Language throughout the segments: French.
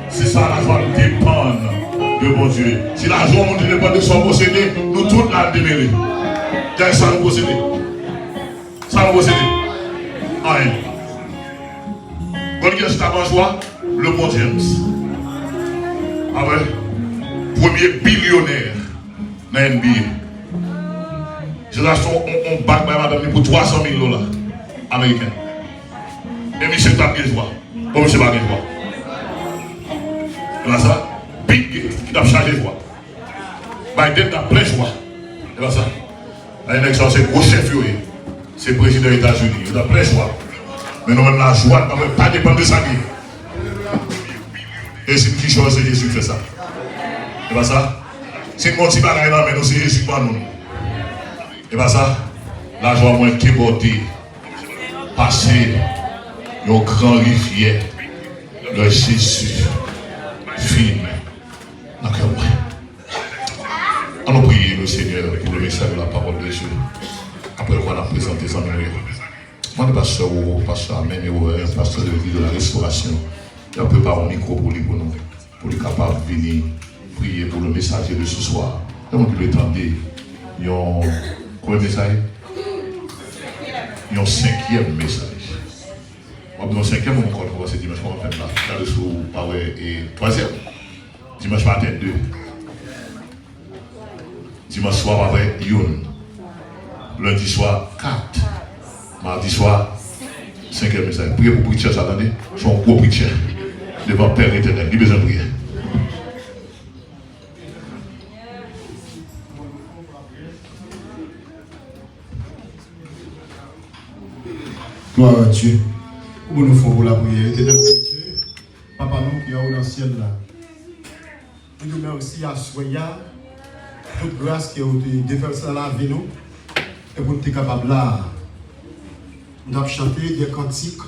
C'est ça la joie dépend de mon Dieu. Si la joie mon Dieu dépend de son possédé, nous tous la démêlés. Qu'est-ce que ça nous possédé? Ça nous possédé. Aïe. Quand il y a cette joie, le bon James. Ah ouais. Premier billionnaire dans NBA. J'ai acheté un bac madame pour 300 000 $ américains. Et monsieur tape de joie. Comme monsieur pas de joie. Et là ça, Big qui t'a chargé de joie. Biden t'a plein de joie. Et là ça. L'élection c'est gros chef, c'est le président des États-Unis. Il a plein de joie. Mais nous, la joie ne peut pas dépendre de sa vie. Et c'est qui chose, c'est Jésus qui fait ça. Et pas ça. C'est mon petit bagage là, mais nous, c'est Jésus qui nous. Et pas ça. La joie moins débordée. Passer nos grands rivières. Le Jésus. Film. D'accord. Allons prier le Seigneur pour le message de la parole de Dieu. Après qu'on a présenté ça, moi, le pasteur Amen, pasteur de vie de la restauration, il a préparé un micro pour nous, pour les capables de venir prier pour le messager de ce soir. Et on peut attendre, il y a combien de messages? Il y a un 5e message. On va cinquième, on va commencer dimanche, on va faire là. Là-dessous, et 3e. Dimanche matin, 2. Dimanche soir, après, 1. Lundi soir, 4. Mardi soir, 5e message. Priez pour preacher, attendez. Je suis un gros preacher. Devant Père éternel, il a besoin de prier. Gloire à Dieu. Où nous faisons la prière. Éternel Dieu, Papa nous qui est dans le ciel là. Nous nous merci à Soya, toute grâce qui a été de faire ça la vie nous. Et pour nous être capables là, nous avons chanté des cantiques.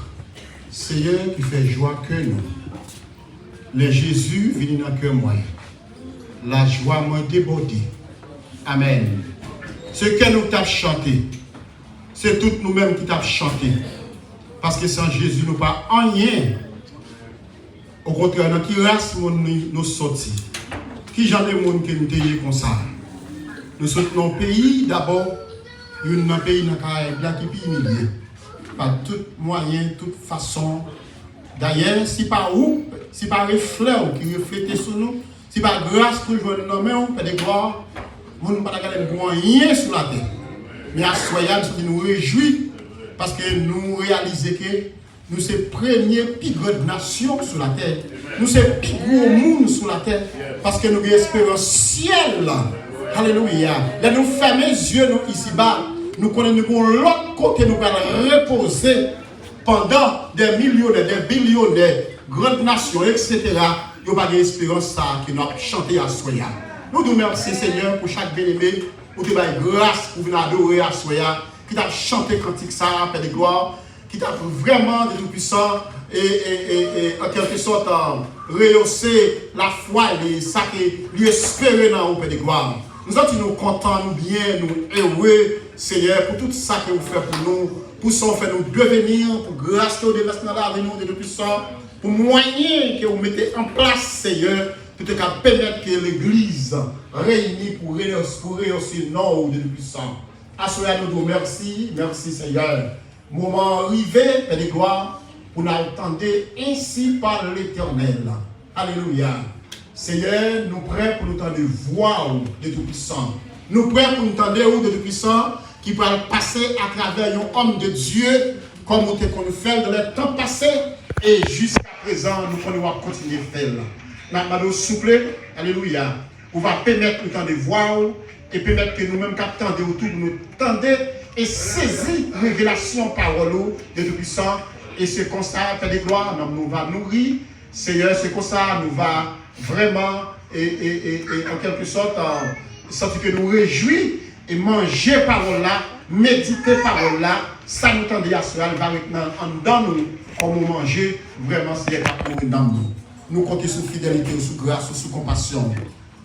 Seigneur qui fait joie que nous. Le Jésus vient dans le cœur moi. La joie m'a débordé. Amen. Ce que nous t'avons chanté, c'est tout nous-mêmes qui t'avons chanté. Parce que sans Jésus, nous pas rien. Au contraire, dans qui race nous sortis. Qui j'en ai monde qui nous déjouent comme ça. Nous sommes dans le pays, d'abord, un pays dans le Caraïbe qui est humilié. Par tout moyen, toute façon. D'ailleurs, si pas où, si pas reflet qui reflète sur nous, si pas grâce pour jouer dans nos mains, on peut des gloires, nous ne pouvons pas rien sur la terre. Mais à Soya, nous nous réjouissons parce que nous réalisons que nous sommes les premières plus grandes nations sur la terre. Nous sommes les plus gros monde sur la terre parce que nous avons espérance ciel. Alléluia. Là, nous fermons les yeux nous, ici-bas. Nous connaissons l'autre côté, nous allons reposer pendant des millions, des billions de grandes nations, etc. Nous n'avons pas d'espérance que nous avons chanté à Soya. Nous nous remercions, Seigneur, pour chaque bien-aimé, pour te faire grâce, pour venir adorer à Soya, qui t'a chanté cantique ça, Père de gloire, qui t'a vraiment de tout-puissant et en quelque sorte rehausser la foi et ça qui lui espérer dans le Père de gloire. Nous sommes nous contents, nous bien, nous heureux, Seigneur, pour tout ça que vous faites pour nous, pour ça vous faites nous devenir, pour grâce que vous devez dans l'avenir de tout-puissant, pour moyen que vous mettez en place, Seigneur, pour te permettre que l'Église réunie pour réussir le nom de tout-puissant. À cela, nous vous remercions, merci Seigneur. Moment arrivé, Père de gloire, pour nous entendre ainsi par l'Éternel. Alléluia. Seigneur, nous prêts pour nous entendre voix de tout-puissant. Nous prêts pour nous entendre de tout-puissant qui peut passer à travers un homme de Dieu comme nous avons fait dans le temps passé et jusqu'à présent, nous pouvons continuer à faire. Nous allons souffler, alléluia, pour permettre nous entendre voix et permettre que nous-mêmes captons autour de nous entendre et saisir la révélation parole de tout-puissant. Et c'est comme ça, Père de gloire, nous va nourrir. Seigneur, c'est comme ça, nous va vraiment, et en quelque sorte, sentir que nous réjouis et manger parole là, méditer parole là, ça nous tendait à cela, va maintenant en dedans nous, comme nous manger, vraiment, c'est dans nous. Nous comptons sur fidélité, sur grâce, sur compassion.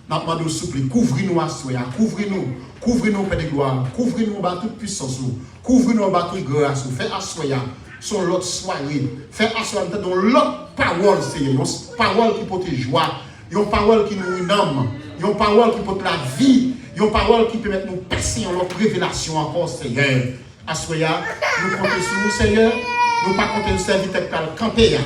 Nous demandons s'il vous plaît, couvrez-nous à soi, couvrez-nous, Père de gloire, couvrez-nous par toute puissance, couvrez-nous par toute grâce, faites à soi, sur l'autre soirée, faites à soi dans l'autre parole, Seigneur, une parole qui porte joie, une parole qui nous nomme, une parole qui porte la vie, une parole qui permet de nous passer en notre révélation encore, Seigneur. À soi, nous comptons sur vous, Seigneur, nous ne pas compter sur le serviteur qui va camper,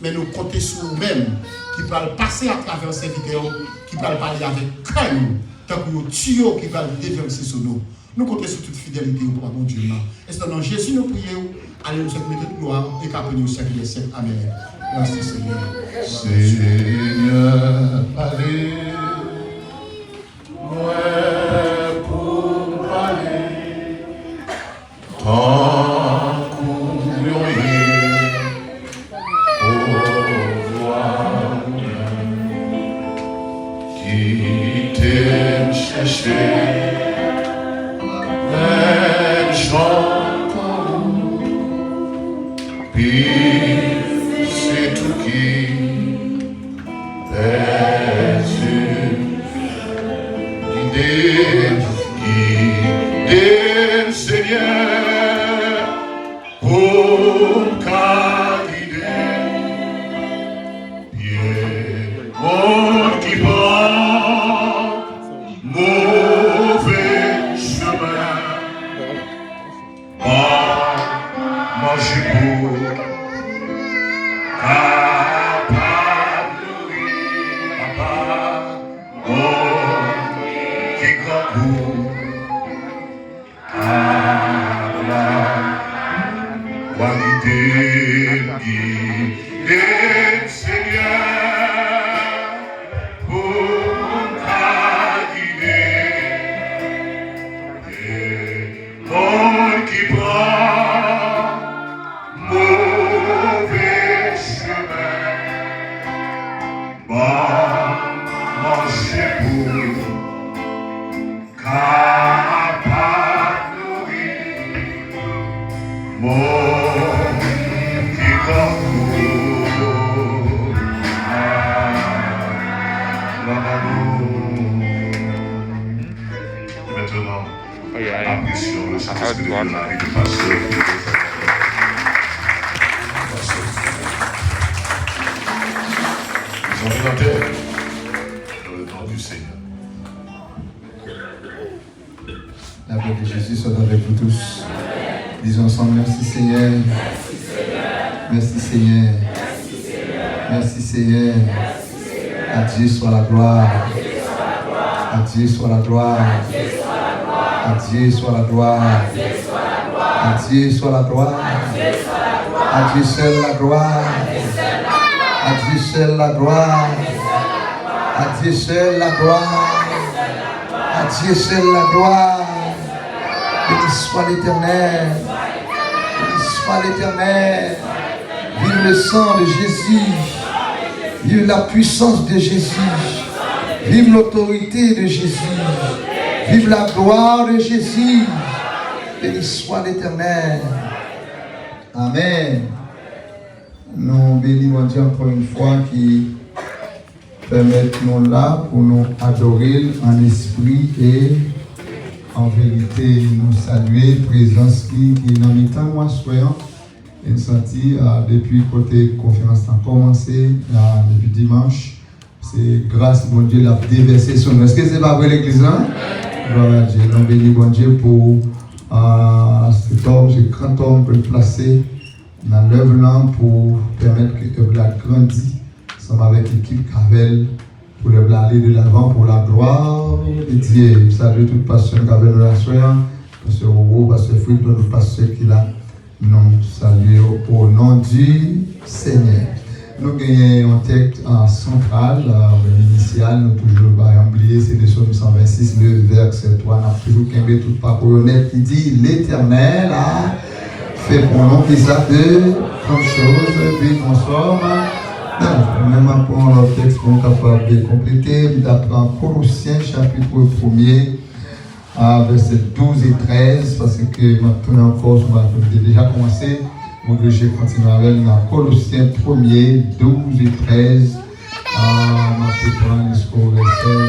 mais nous comptons sur nous-mêmes, qui va passer à travers ces vidéos, qui va parler avec calme, tant que nous tuyaux qui va déverser sur nous. Nous comptons sur toute fidélité au point de Dieu. Et c'est dans Jésus nous prions, allez nous mettre de gloire et qu'après nous siècle des siècles. Amen. Merci Seigneur. Seigneur, allez, moi pour parler, tant curieux, au voir qui t'aime chercher. C'est tout qui est guidé, Seigneur, pour guider. Mon qui prend mauvais chemin. Manger pour Maintenant, Apprécions le Saint-Esprit de Dieu dans la vie du pasteur. Nous sommes dans terre, dans le nom du Seigneur. La paix de Jésus soit avec vous tous. Disons ensemble, merci Seigneur. Merci Seigneur. Merci Seigneur. À Dieu soit la gloire. À Dieu soit la gloire. À Dieu soit la gloire. À Dieu soit la gloire. À Dieu seul la gloire. À Dieu seul la gloire. À Dieu seul la gloire. À Dieu seul la gloire. Béni soit l'Éternel. Béni soit l'Éternel. Vive le sang de Jésus. Vive la puissance de Jésus. Vive l'autorité de Jésus. Vive la gloire de Jésus. Béni soit l'Éternel. Amen. Nous bénissons Dieu encore une fois qui permet nous là pour nous adorer en esprit et en vérité nous saluer. Présence qui est dans le temps, moi, soyons. Et nous senti depuis côté conférence a commencé, depuis dimanche. C'est grâce bon Dieu l'a déversé sur nous. Est-ce que c'est pas vrai l'église là? Gloire à Dieu. Nous bénissons bon Dieu pour cet homme, ce grand homme que placer dans l'œuvre là pour permettre que l'œuvre là grandisse ensemble avec l'équipe Cavel pour l'œuvre aller de l'avant pour la gloire de Dieu. Salut toute passion Cavel de la soirée, pasteur Robo, pasteur Fouille, tout le pasteur qui l'a. Nous saluons au nom du Seigneur. Nous gagnons un texte central, initial, nous toujours pas oublier, c'est le psaume 126, le verset 3. Nous avons toujours qu'un tout parcours honnête qui dit l'Éternel a fait pour nous qui ça de grandes choses, puis nous sommes. Même après le texte pour nous capable de compléter, nous apprenons Colossiens chapitre 1er. Versets 12 et 13, parce que maintenant encore, j'ai déjà commencé, donc je continue avec dans Colossiens 1er, 12 et 13, jusqu'au verset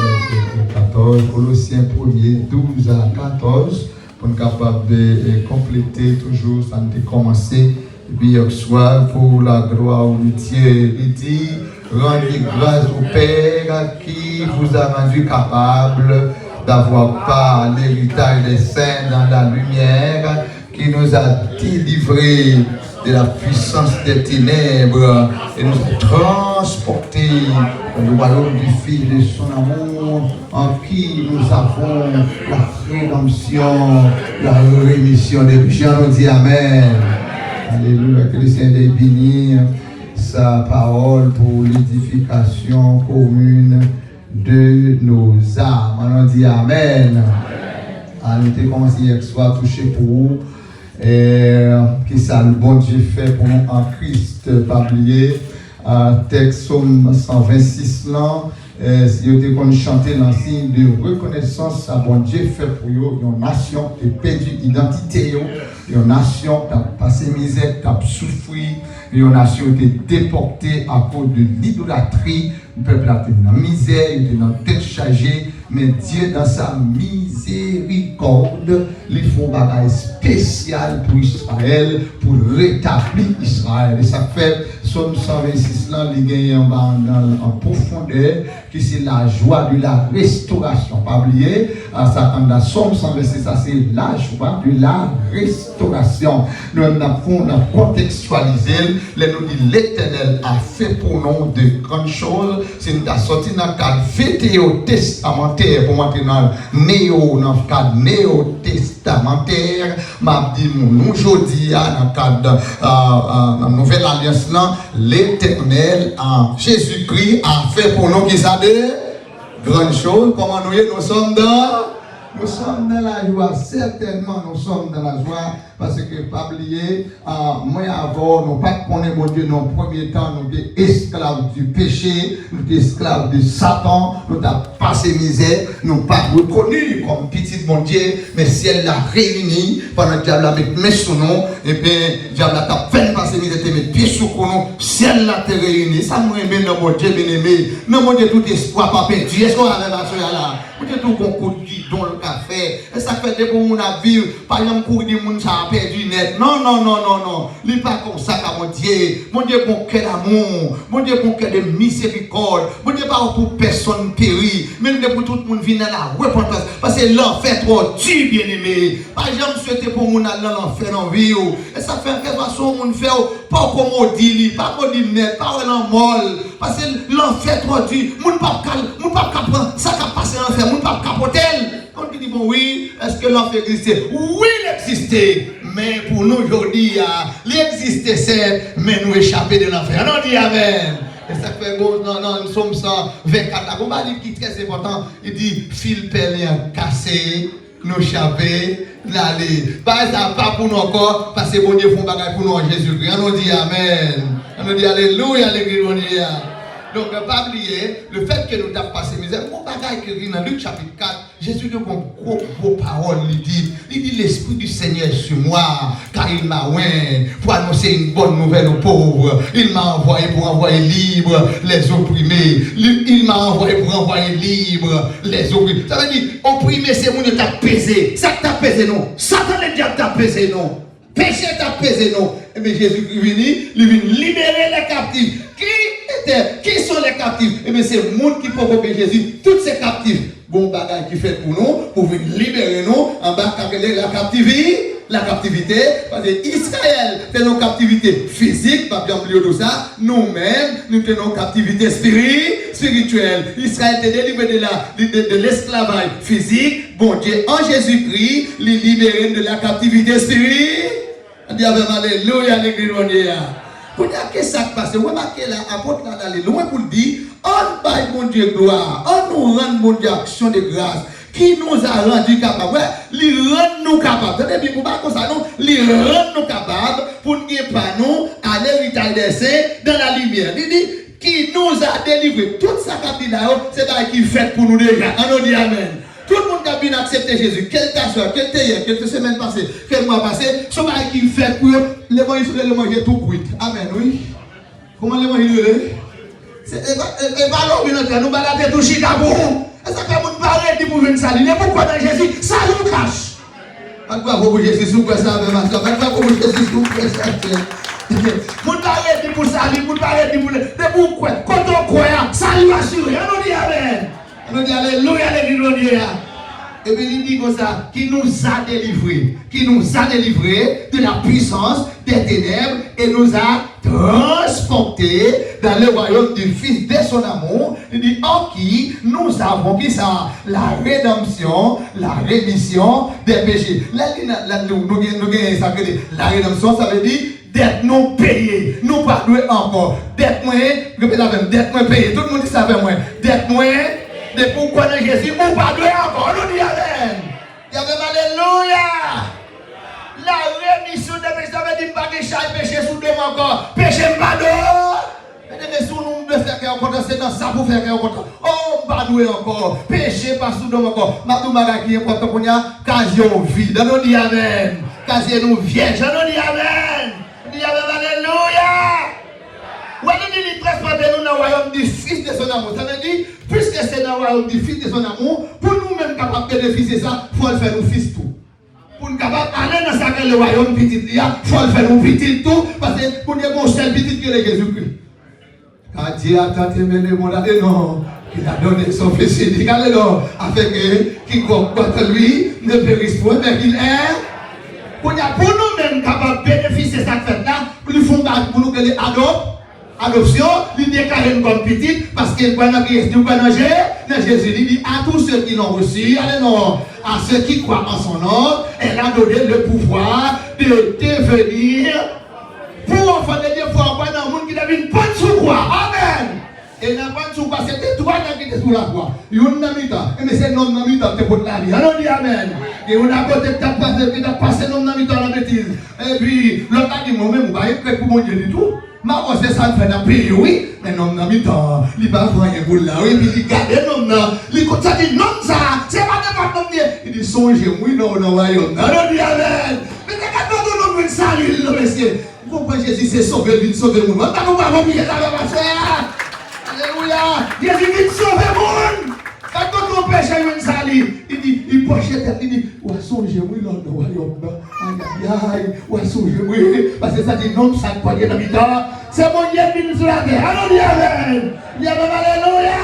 14, Colossiens 1er, 12 à 14, pour être capable de compléter toujours, ça nous a commencé, et puis hier soir, pour la gloire au Dieu, il dit, rendez grâce au Père qui vous a rendu capable d'avoir part à l'héritage des saints dans la lumière, qui nous a délivrés de la puissance des ténèbres et nous a transportés dans le royaume du Fils de son amour, en qui nous avons la rédemption, la rémission des péchés. On dit Amen. Alléluia, que le Seigneur ait béni sa parole pour l'édification commune de nos âmes. On dit Amen. On était commencé hier soir touché pour vous. Qui ça le bon Dieu fait pour nous en Christ. Pas oublier. Texte Somme 126 là. Si vous avez chanté dans le signe de reconnaissance, ça bon Dieu fait pour vous, une nation qui a perdu l'identité, une nation qui a passé misère, qui a souffert, une nation qui a été déportée à cause de l'idolâtrie, le peuple a été dans la misère, il était dans la tête chargée, mais Dieu dans sa miséricorde, il fait un bagage spécial pour Israël, pour rétablir Israël. Et ça fait, Somme 126 là, il gagne en profondeur, qui c'est la joie de la restauration. Pas oublier, ça quand la Somme 126, ça c'est la joie de la restauration. Nous avons contextualisé, nous dit l'Éternel a fait pour nous de grandes choses. C'est nous avons sorti dans le cadre vétéo-testamentaire pour monter dans le cadre néo-testamentaire. M'a dit nous aujourd'hui dans le cadre de la nouvelle alliance, l'Éternel en Jésus-Christ a fait pour nous qui ça de grandes choses. Comment nous sommes dans la joie, certainement nous sommes dans la joie, parce que, pas oublier, moi avant, nous pas connaître mon Dieu, dans le premier temps, nous sommes esclaves du péché, nous sommes esclaves de Satan, nous avons passé misère, nous n'avons pas reconnu comme petit mon Dieu, mais si elle l'a réuni, pendant que le diable a mis mes sous nous, et bien, le diable a fait passer misère, mis pieds sous nous, si elle l'a réuni, ça me remet dans mon Dieu bien-aimé, dans mon Dieu tout espoir pas perdu, est-ce qu'on a la là? Vous êtes tout concours qui donne qu'a fait. Et ça fait des pour mon vivre. Par exemple, pour dire moun ça a perdu net. Non, non, non, non, non. Il pas comme ça qu'à mon Dieu. Mon Dieu, bon cœur d'amour. Mon Dieu, bon cœur de miséricorde. Mon Dieu, pas pour personne péri. Même pour tout le monde vient dans la repentance. Parce que l'enfer trop dur, bien aimé. Par exemple, souhaiter pour mon aller dans l'enfer dans la vie. Et ça fait quelque façon, mon fait, pas comme on dit, pas comme on dit net, pas comme on molle. Parce que l'enfer trop dur. Mon pas prendre ça qui a passé l'enfer. Mon pas capoter. On dit bon oui, est-ce que l'enfer existait? Oui, il existait. Mais pour nous aujourd'hui, il existait certes, mais nous échapper de l'enfer. On dit amen. Et ça fait bon, non, nous sommes 124. On va dire qui est très important. Il dit fil pelien cassé, nous échapper, l'aller. Pas ça, pas pour nous encore, parce que bon Dieu font bagage pour nous en Jésus-Christ. On dit amen. On dit alléluia, l'église. Donc, pas oublier le fait que nous avons passé misère. Mon bagage qui vient dans Luc chapitre 4, Jésus nous a gros paroles. Il dit l'Esprit du Seigneur est sur moi, car il m'a oint pour annoncer une bonne nouvelle aux pauvres. Il m'a envoyé pour envoyer libre les opprimés. Il m'a envoyé pour envoyer libre les opprimés. Ça veut dire, opprimé, c'est mon t'a pesé. Ça t'a pesé, non. Satan, le diable t'a pesé, non. Péché t'a pesé, non. Et bien Jésus est venu, il vient libérer les captifs. Qui sont les captifs? Et bien c'est le monde qui provoque Jésus, tous ces captifs. Bon bagage qui fait pour nous, pour venir libérer nous, en bas la captivité, parce que Israël fait nos captivités physiques, pas bien oublier tout ça, nous-mêmes, nous tenons captivité spirituelle. Israël est délivré de l'esclavage physique, bon Dieu, en Jésus-Christ, les libérer de la captivité spirituelle. On dit alléluia, l'église. Pour dire que ça passe, vous remarquez l'apôtre là d'aller loin pour dire, on baille mon Dieu gloire, on nous rend mon Dieu action de grâce, qui nous a rendu capables, ouais, il rend nous capables, c'est-à-dire pour pas comme ça, non, il rend nous capables pour nous pas nous à l'héritage des saints dans la lumière. Il dit, qui nous a délivré, toute sa capitale, c'est ça qui fait pour nous déjà. On nous dit amen. Tout le monde qui a bien accepté Jésus, quel soir, quel hier, quelques semaines passées, quel mois passé, ce qui fait pour l'évangile, le manger tout cuit. Amen, oui. Comment l'évangile? C'est nous balader tout Chicago. Et ça fait mon parler pour venir salir. Mais pourquoi dans Jésus, ça nous cache? Pas de quoi pour Jésus, sous quoi ça, pas de quoi pour Jésus, sous quoi ça. Mon parler pour salir, mon parler pour le. Mais pourquoi? Quand on croit, ça lui assure. On dit amen. On dit alléluia, l'église. Et puis il dit comme ça, qui nous a délivrés de la puissance des ténèbres et nous a transportés dans le royaume du Fils de son amour. Il dit, en qui nous avons qui ça? La rédemption, la rémission des péchés. Là, la rédemption, ça veut dire d'être non payé, nous pas doués encore. D'être moins, répétez avec d'être moins payé. Tout le monde dit ça avec moi. D'être moins. De pourquoi de Jésus, vous pas de encore, nous dit amen. Il y avait alléluia. La rémission des péchés, ça veut dire pas de chaque péché sous deux encore. Péché pas d'eau. Mais sous nous de faire qu'un content, c'est dans ça pour faire qu'un content. Oh, pas doué encore. Péché pas sous deux encore. Ma maga qui est important qu'on y a, occasion vide. Nous dit amen. Occasion nous vierge, nous dit amen. Nous dit amen, alléluia. Où est-ce qu'il transporte nous dans le royaume du Fils de son amour? Ça veut dire, puisque c'est dans le royaume du Fils de son amour, pour nous-mêmes capables de bénéficier ça, il faut le faire nous fils tout. Pour nous capables d'aller dans ça, le royaume petit, il faut le faire nous petit tout, parce que pour nous, mon seul petit que est Jésus-Christ. Car Dieu a tant aimé le monde, non, il a donné son Fils unique, alors, afin que quiconque contre lui ne périsse point, mais qu'il est. Pour nous-mêmes capables de bénéficier de cette fête-là, pour nous faire pour nous que les adoption, il déclare comme petite parce que pendant Jésus il dit à tous ceux qui l'ont reçu, à ceux qui croient en son nom, elle a donné le pouvoir de devenir pour enfants de Dieu, pour avoir dans le monde qui devient pas sous quoi. Amen. Et n'a pas sous quoi, c'était toi qui étais sous la croix. Il y a un ami-temps, mais c'est non ami-temps qui pour la vie. Alors dit amen. Et on a peut-être passé non ami-temps la bêtise. Et puis l'autre a dit moi-même, vous voyez, pour mon Dieu du tout. Ma voix c'est ça fait dans le pays, oui, mais non, non, il va voir un boule là, oui, puis il garde non, non, il dit non, ça, c'est pas de non, il dit songez, oui, non, non, voyons, non, dit amen, mais c'est quand on nous salut, le monsieur, vous comprenez, Jésus c'est sauver, il sauver le monde, on va oublier ça, ma soeur, alléluia, Jésus vient sauver le monde, quand on pêche, il salut, il dit, il penché tête, il dit, ouais, songez-moi dans le royaume. Aïe, aïe, aïe, ouais, songez-moi. Parce que ça dit, non, ça ne peut pas dans le temps. C'est mon Dieu qui nous sur la terre. Alléluia, amen. Alléluia.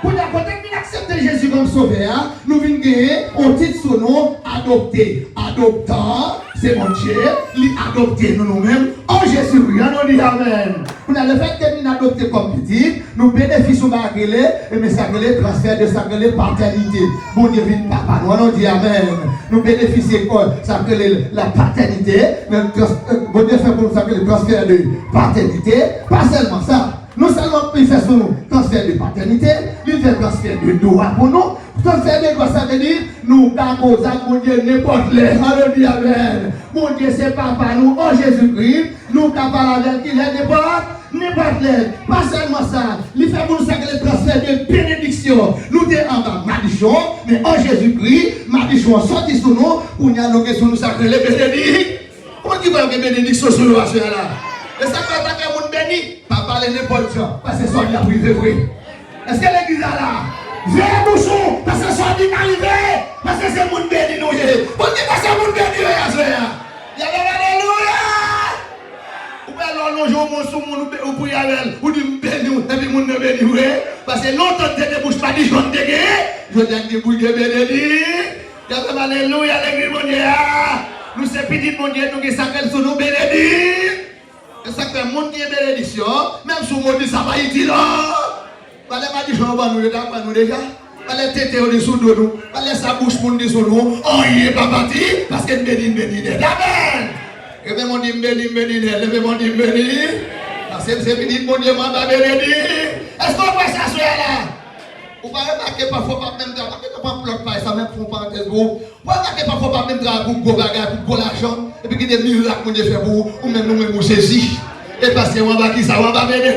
Pour la côté qui accepte Jésus comme sauveur, nous venons gagner un titre sur nous, adopté. Adoptant, c'est mon Dieu, l'adopté nous-mêmes, en Jésus-Christ. Alléluia, amen. Pour le fait que nous adopté comme petit, nous bénéficions de la grille, mais ça grille transfert de sa grille paternité. Bon Dieu, vite papa, nous allons dire amen. Nous bénéficions quoi? Ça grille la paternité, bon Dieu fait pour nous ça grille le transfert de paternité, pas seulement ça. Non seulement il fait son transfert de paternité, il fait transfert de droit pour nous. Transfert de droit, ça veut dire nous avons mon Dieu n'importe les. Alléluia, amen. Mon Dieu, c'est papa nous en Jésus-Christ. Nous capables avec il est n'importe les. Pas seulement ça, il fait pour nous ça que le transfert de bénédiction. Nous sommes en bas malédiction, mais en Jésus-Christ, malédiction sorti sur nous, pour nous allonger sur nous ça que les bénédictions. On dit quoi que bénédiction sur nous là? Et ça fait attaquer mon béni, papa les n'importe quoi, parce que ça vient privé vrai. Est-ce que l'église est là? Viens bouchon, parce que ça vient arriver, parce que c'est mon béni nous. On dit que c'est mon béni nous. Alléluia. Ou bien l'on joue mon sou, ou pour y aller, ou dit béni, et puis mon béni vrai. Parce que longtemps tu ne bouges pas dit j'en dégué, je t'ai dit bouge de béni. Alléluia, l'église mon Dieu. Nous c'est petit mon Dieu, nous qui s'appelle sur nous bénédits. Et ça fait mon Dieu bénédiction, même si on dit ça va y dire là. Allez, ma dit, je vais nous déjà. Allez, tête au dessous de nous. Allez, sa bouche pour nous dire nous. Oh, il n'est pas parti parce que béni. Amen. Levez mon Dieu, béni. Levez mon Dieu, béni. Parce que c'est béni, mon Dieu, m'a béni. Est-ce qu'on peut s'asseoir là? Vous pouvez remarquer parfois pas même temps, pas bloc pas ça même font parenthèse vous. Vous remarquez parfois pas même temps pour gros bagarre, pour gros l'argent et puis qu'il y a des miracles mon Dieu fait pour vous ou même nous même vous saisir. Et parce que on va qui ça on va bénir.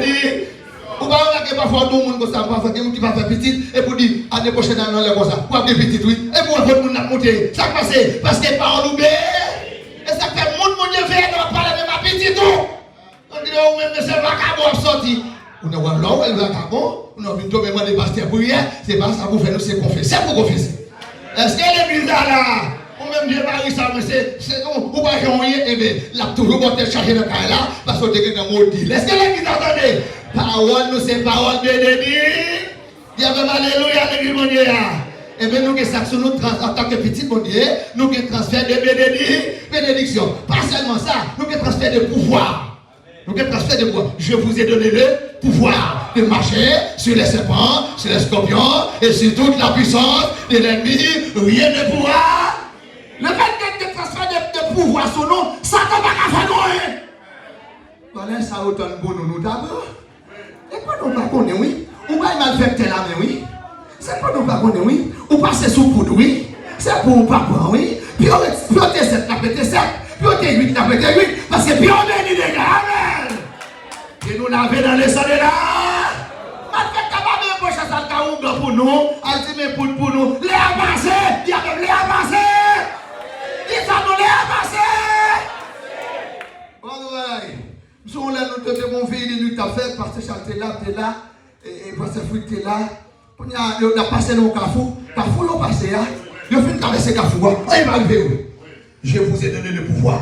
Vous pouvez remarquer parfois tout le monde comme ça parfois qui va faire petit et pour dire année prochaine dans les comme ça. Pour avoir petit oui. Et pour votre monde monter. Ça passe parce que parole ou et ça fait monde mon Dieu fait on va parler de ma petite tout. On dit oh même c'est vagabond sorti. On a voir là où elle va vagabond. On a vu tomber moi des pasteurs pour hier, c'est pas ça pour faire nous, c'est confesser, c'est pour confesser. Est-ce que l'église là, ou même Dieu Marie, ça, c'est nous, ou pas rien, et bien, là, toujours bon te charger le cas là, parce que tu es un maudit. Est-ce que l'église attendez? Parole, nous, c'est parole bénédicte. Il y a même alléluia, l'église mon Dieu. Et bien, nous, que ça, nous, en tant que petit mon Dieu, nous, que transfert de bénédiction. Pas seulement ça, nous, que transfert de pouvoir. Donc, transfert de pouvoir. Je vous ai donné le pouvoir de marcher sur les serpents, sur les scorpions et sur toute la puissance de l'ennemi. Rien ne pourra. Le fait que tu transfères de pouvoir sur nous, ça ne va pas faire nous. Voilà, ça autant bon nous d'abord. Et pas nous pas connaître, oui. Ou pas mal faire tel ami, oui. C'est pas nous pas connaître, oui. Ou passer sous poudre, oui. C'est pour nous pas prendre, oui. Puis on te 7, la pété 7. Puis on te 8, la pété 8. Parce que puis on bénit les gars. Amen. Et nous l'avons dans les salles là. Maintenant, capable de pocher ça le pour nous. Altime pour nous. Les avancer. Il y a même les avancer. Il va nous les avancer. Alright. Nous sommes là, nous devons mon fille, nous t'as fait parce que t'es là. Et parce que fruit t'es là. On a passé dans le Carrefour. Carrefour, on a passé là. Je finis de traverser Carrefour. Il va arriver. Je vous ai donné le pouvoir.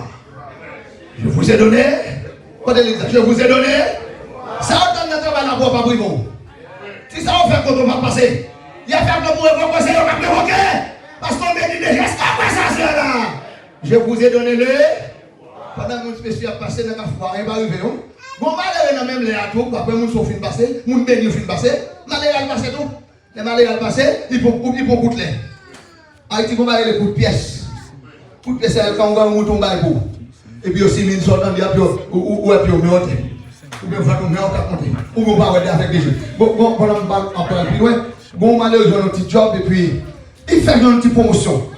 Je vous ai donné. Je vous ai donné. Ça donne notre travail là pour pas brûler. Si ça on fait quand on va passer, il y a fait que pour passer, on va provoquer. Parce qu'on me dit déjà, c'est quoi ça, c'est là? Je vous ai donné le. Pendant que mon spécial passé dans la foire, il va arriver. Bon, malheur même les atos, après mon sauf fin passé, mon béni fin passé, malheur passé tout. Les malheur passé, il faut goûter. Haïti, on va aller pour pièces. Pour pièces, quand on va mouton bail. Et puis aussi, il sort dans le diable, ou est-ce qu'on met ou bien on met en compter, ou on va regarder avec des jeux. Bon, on va après, puis ouais, bon, malheureusement, un petit job, et puis, il fait une petite promotion.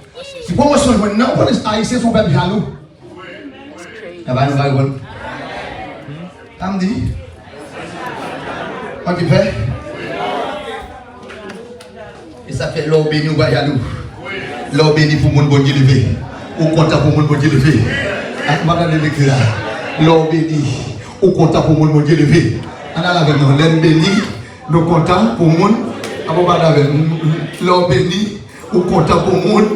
Une promotion, maintenant, les Haïtiens sont pas jaloux. Eh bien, nous allons voir. Samedi. Quand tu fais? Et ça fait l'or béni ou pas jaloux. L'or béni pour mon bon Dieu levé. Ou content pour mon bon Dieu levé. Madame l'écrit là. L'or béni. Ou content pour mon bon Dieu levé. On a avec nous. L'aime béni. Nous content pour mon. L'or béni. Ou content pour le monde.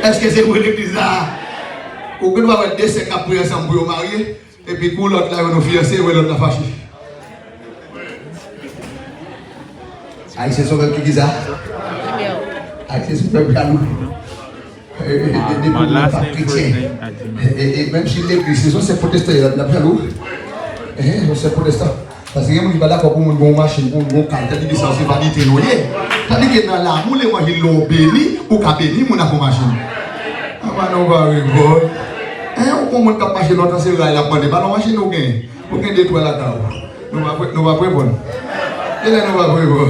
Est-ce que c'est pour l'église là? Ou que nous avons des secs à prier ensemble pour nous marier. Et puis pour l'autre là, nous fiancés, ou l'autre là fâché. Aïe, c'est son peuple qui dit ça. Aïe, c'est son peuple à nous. Et même si l'église, c'est protestant, il y a nous. C'est protestant. Parce que les gens qui sont d'accord pour une machine, pour une carte, ils disent que c'est pas du tout. C'est-à-dire que dans l'amour, les gens qui l'ont béni, ou qui ont béni, ils ont une machine. Ah, non, va arriver. On commence à marcher dans ce rail, la prendre. Pas la machine, ou bien. Ou bien détruire la table. Nous va prévoir. Et là, nous va prévoir.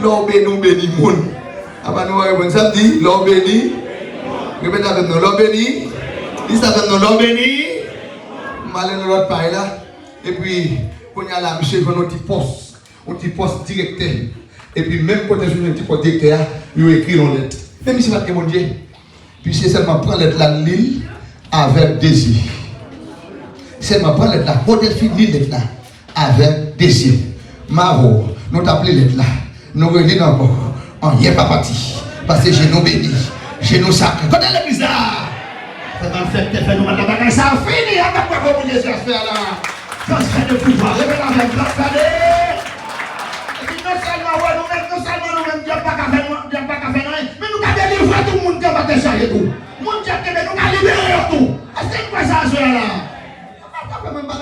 L'on béni, nous béni, monde. Ah, nous va prévoir. Ça dit, l'on béni. Répète avec nous, l'on béni. Dis ça avec nous, l'on béni. Malin l'autre pareil là. Et puis, quand il y a la monsieur, on a un petit poste directeur. Et puis, même quand il y a un petit poste directeur, il écrit une lettre. Même si c'est pas mon Dieu. Puis, c'est seulement prendre lettre là, l'île avec désir. Seulement prendre lettre là, pour être fini lettre là, avec désir. Maro, nous t'appelons lettre là. Nous revenons encore. On n'y est pas parti. Parce que j'ai nous béni. J'ai nous sacré. Quand elle est bizarre. Ça va faire que nous la bagaille. Ça a fini. On va pas communiquer ce faire là. Transfert de pouvoir. Révèle avec transfert de. Et puis non seulement nous-mêmes, Dieu pas qu'à faire, mais nous avons délivré tout le monde qui va décharger tout. Le monde qui a nous avons libéré tout. Est-ce que quoi ça se là? Même pas un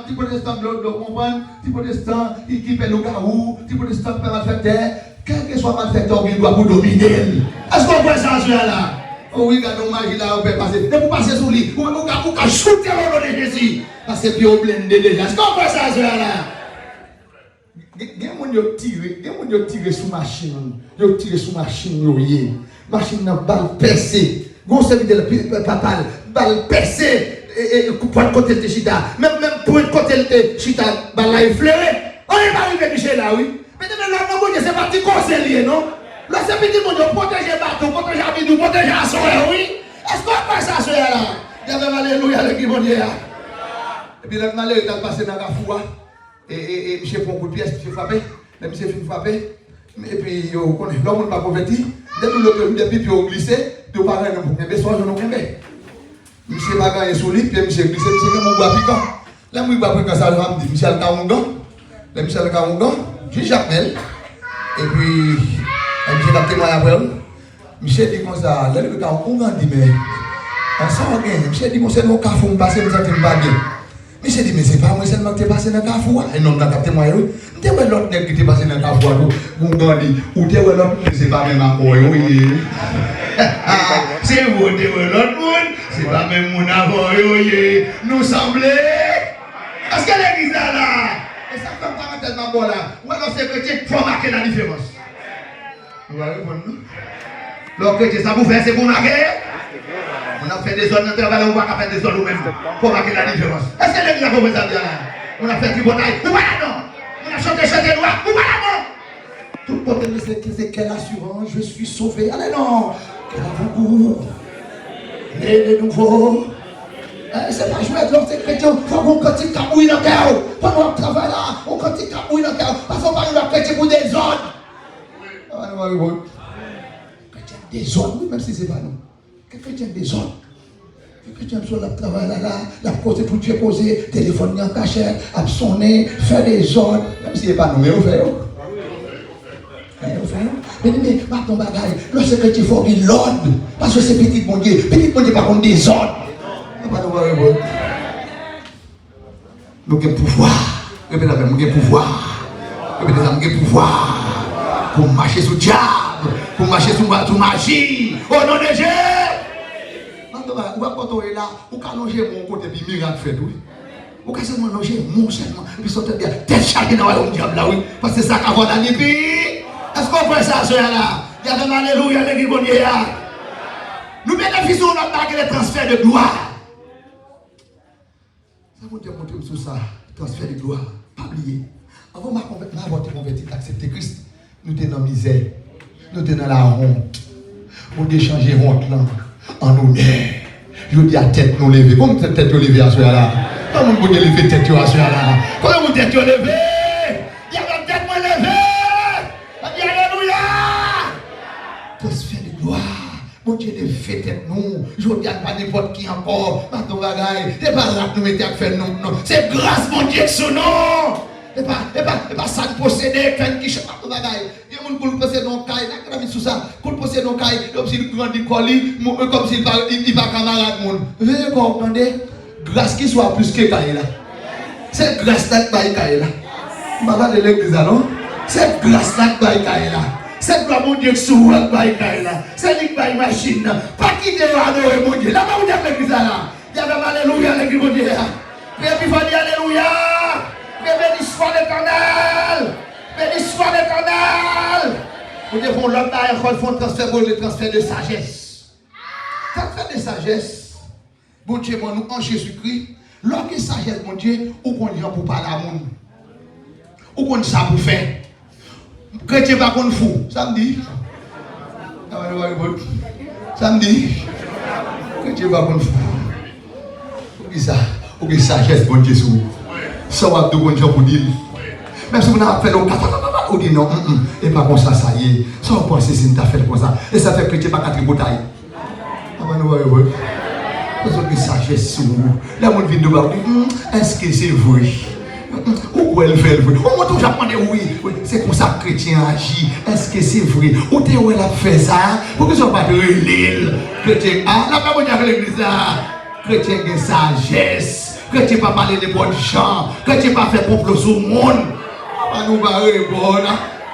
petit protestant de comprendre, petit protestant qui fait le garou, petit protestant qui fait malfaiteur, quel que soit malfaiteur, il doit vous dominer. Est-ce qu'on voit ça là? Oh oui, quand on magie là, on peut passer. Et vous passez sous lui, vous pouvez shooter au nom de Jésus. Parce que puis on blende déjà. Est-ce qu'on voit ça là? Il y a des tiré sous machine. Il y a tiré sous machine. Machine n'a pas percé. Vous savez de papa, balle percée. Et pour un côté de chita, même pour un côté de chita, balle effleuré. On est arrivé Michel là, oui. Mais là, c'est pas petit conseiller, non? Là, c'est petit monde, protéger bateau, protéger Abidou, protéger la soeur, oui. Est-ce qu'on fait ça, soeur là? Il y avait alléluia, le Guibonnier. Et puis, le malheur est passé dans la foua. Et monsieur prend un coup de pièce, monsieur frappé. Le monsieur finit frappé. Et puis, l'homme n'est pas converti. Depuis, puis on glissé. Puis on parlait de mon bébé, soit je n'en ai. Monsieur va gagner sous lui, puis monsieur glissé, monsieur mon bois piquant. Là, mon bois piquant, ça me dit, Michel Kamungan. Le Michel Kamungan, j'ai Jacmel. Et puis, monsieur a témoigné après. Michel dit comme ça, là, le Kamungan dit, mais, on s'en va bien. Michel dit, c'est mon café, on passe, on ne pas bien. Michel dit, mais c'est pas moi seulement qui est passé dans le cafou. Un homme qui a témoigné. Tu vois l'autre qui est passé dans le cafou. Mon gars dit, ou tu vois l'autre, c'est pas même un boy. C'est vous, tu vois l'autre monde, c'est pas même mon boy. Nous semblons. Est-ce que l'église là là? Et ça fait pas tellement bon là. Ou alors c'est chrétien qui faut marquer la différence. Vous allez répondre, non? Le chrétien, ça vous fait, c'est pour marquer? On a fait des zones de travail, on va faire des zones nous-mêmes pour marquer la différence. Est-ce que l'église a compris ça bien là? On a fait tribunal, ou pas là non? On a chanté noir, ou pas là non? Tout le monde c'est quelle assurance, je suis sauvé. Allez non! Quel amour! Né de nouveau! C'est pas jouer avec l'autre chrétien, il faut qu'on continue à mouiller dans le cœur. Pendant le travail là, on continue à mouiller dans le cœur. Parce qu'on parle de chrétien pour des zones. Chrétien des zones, oui, même si c'est pas nous. Chrétien des zones. Chrétien sur le travail là, la cause pour Dieu poser, téléphone en cachette, absonner, faire des zones. Même si c'est pas nous, mais on fait. Mais pas ton bagage. Lorsque chrétien faut qu'il l'ordre. Parce que c'est petit bon Dieu. Petit bon Dieu par contre des ordres. Nous avons pouvoir. Nous avons pouvoir. Nous avons pouvoir. Pour marcher sous le diable. Pour marcher sous magie. Au nom de Jésus. On va porter là. On va longer mon côté puis miracle fait oui. On va seulement loger mon seulement. Puis sortir de tête chargée dans le diable là oui. Parce que c'est ça qu'a va dans les pays. Est-ce qu'on fait ça, soeur là? Il y a un alléluia, l'église bonnier là. Nous bénéficions de notre transfert de gloire. Ça vous dit sur ça, transfert de gloire. Pas oublier. Avant d'avoir converti, d'accepter Christ, nous étions dans la misère. Nous étions dans la honte. Pour changer honte là en honneur. Je dis à tête nous lever. Comment cette tête nous lever à soeur là? Comment vous lever tête à soeur là? Comment vous tête nous lever? Il y a la tête nous lever. Alléluia! Bon Dieu, de fête nous. Je ne regarde pas n'importe qui encore. Maintenant, bagaille. C'est pas là que nous mettons à faire non. C'est grâce, mon Dieu, que ce nom. Et pas ça de posséder quelqu'un qui chante pas bagaille. Il y a des gens qui possèdent nos cailles, là, qui sous ça, qui possèdent nos cailles, comme s'il grandit colis, comme s'il va camarade monde. Vous comprenez? Grâce qui soit plus que caille là. C'est grâce là que caille là. Je ne vais pas de l'église là, non? C'est grâce là que caille là. C'est gloire mon Dieu qui soit caille là. C'est lui qui va machine là. Pas qui te va adorer mon Dieu. Là, vous avez l'église là. Il y a même alléluia l'église mon Dieu là. Mais il faut dire alléluia. Béni soit l'Éternel! Béni soit l'Éternel! Vous devez l'homme là, il faut le transfert de sagesse. Transfert de sagesse. Bon Dieu, nous en Jésus-Christ, lorsque sagesse, mon Dieu, ou qu'on dit pour parler à monde. Ou qu'on dit ça pour faire. Chrétien pas qu'on fou. Samedi. Samedi. Chrétien pas qu'on fou. Ou ça? Ou que sagesse, bon Dieu, sous. Ça va de bon job pour dire. Même si vous n'avez pas fait le cas, vous dites non, et pas comme ça, ça y est. Ça va penser si vous avez fait comme ça. Et ça fait que tu n'as pas 4 bouteilles. Avant nous voir, parce que sagesse sur vous. Là, on vient de voir, est-ce que c'est vrai? Ou elle fait le vrai? On m'a toujours demandé oui. C'est comme ça que le chrétien agit. Est-ce que c'est vrai? Ou t'es où elle a fait ça? Pour que ce soit pas de l'île. Chrétien, ah, là, pas mon l'église là. Chrétien de sagesse. Que tu pas parler de bonnes gens, que tu pas faire complot sur le monde. On nous va répondre.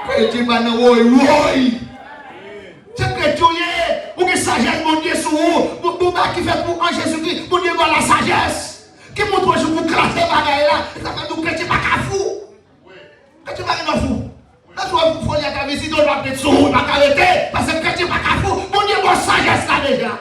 Que tu pas nous c'est que tu es, ou que sagesse, mon Dieu, sur vous. Pour qui fait pour en Jésus-Christ, mon Dieu, voilà la sagesse. Qui montre que vous classer bagaille là, ça fait nous que tu pas qu'à fou. Que tu pas qu'à fou. Là, tu vas vous faire la visite, on va être sur vous, pas arrêter, parce que tu pas qu'à fou. Mon Dieu, bonne sagesse là déjà.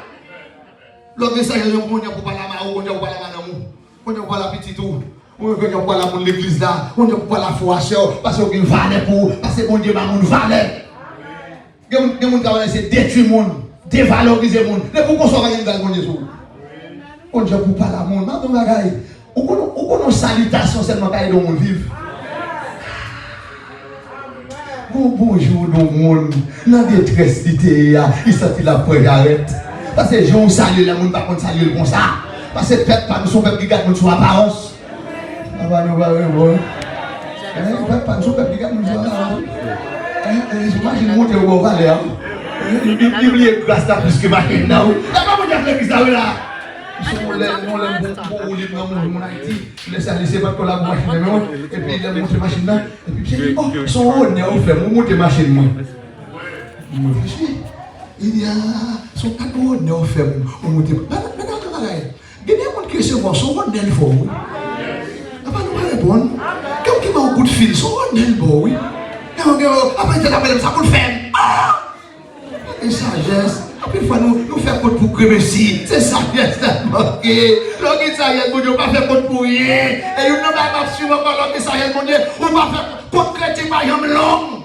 L'homme sagesse, mon Dieu, pour parler à ma ou, mon Dieu, pour parler à ma amour. On ne voit la petite ou, on ne voit la mon l'église là, on ne voit la foi parce qu'on valait pour, parce que mon Dieu m'a mon valait. Il y a des gens qui ont essayé de détruire le monde, dévaloriser le monde. Mais pourquoi ça va y aller mon Dieu? On ne peut pas la monde, maintenant bagaille. On a salutation seulement quand il y a monde vivre. Bonjour le monde, dans la détresse il sortit la poêle arrête. Parce que les gens saluent le monde, par contre saluer comme ça. Parce que peuple pas nous son peuple qui garde notre apparence. On va nous voir bon. Peuple pas nous son peuple qui garde notre apparence. Imagine monter au valet. Il oublie grâce là plus que machine là. Là pas mon Dieu qui ça là. On l'aime bon libre dans mon Haïti. Laissez pas que la machine et puis il monte machine là et puis j'ai dit oh son honneur au fait monter machine moi. Il y a son cadeau honneur au fait monter. Il y a des gens qui recevoir son honneur pour oui. Après nous répondre. Quelqu'un qui m'a un coup de fil son honneur pour oui. Après tu l'appelles ça pour le faire. Et sagesse. Après, il faut nous faire compte pour créer ici. C'est sagesse tellement que. L'homme sagesse, mon Dieu, on va faire compte pour rien. Et nous n'avons pas suivre encore l'homme sagesse, mon Dieu. On va faire compte chrétien par exemple l'homme.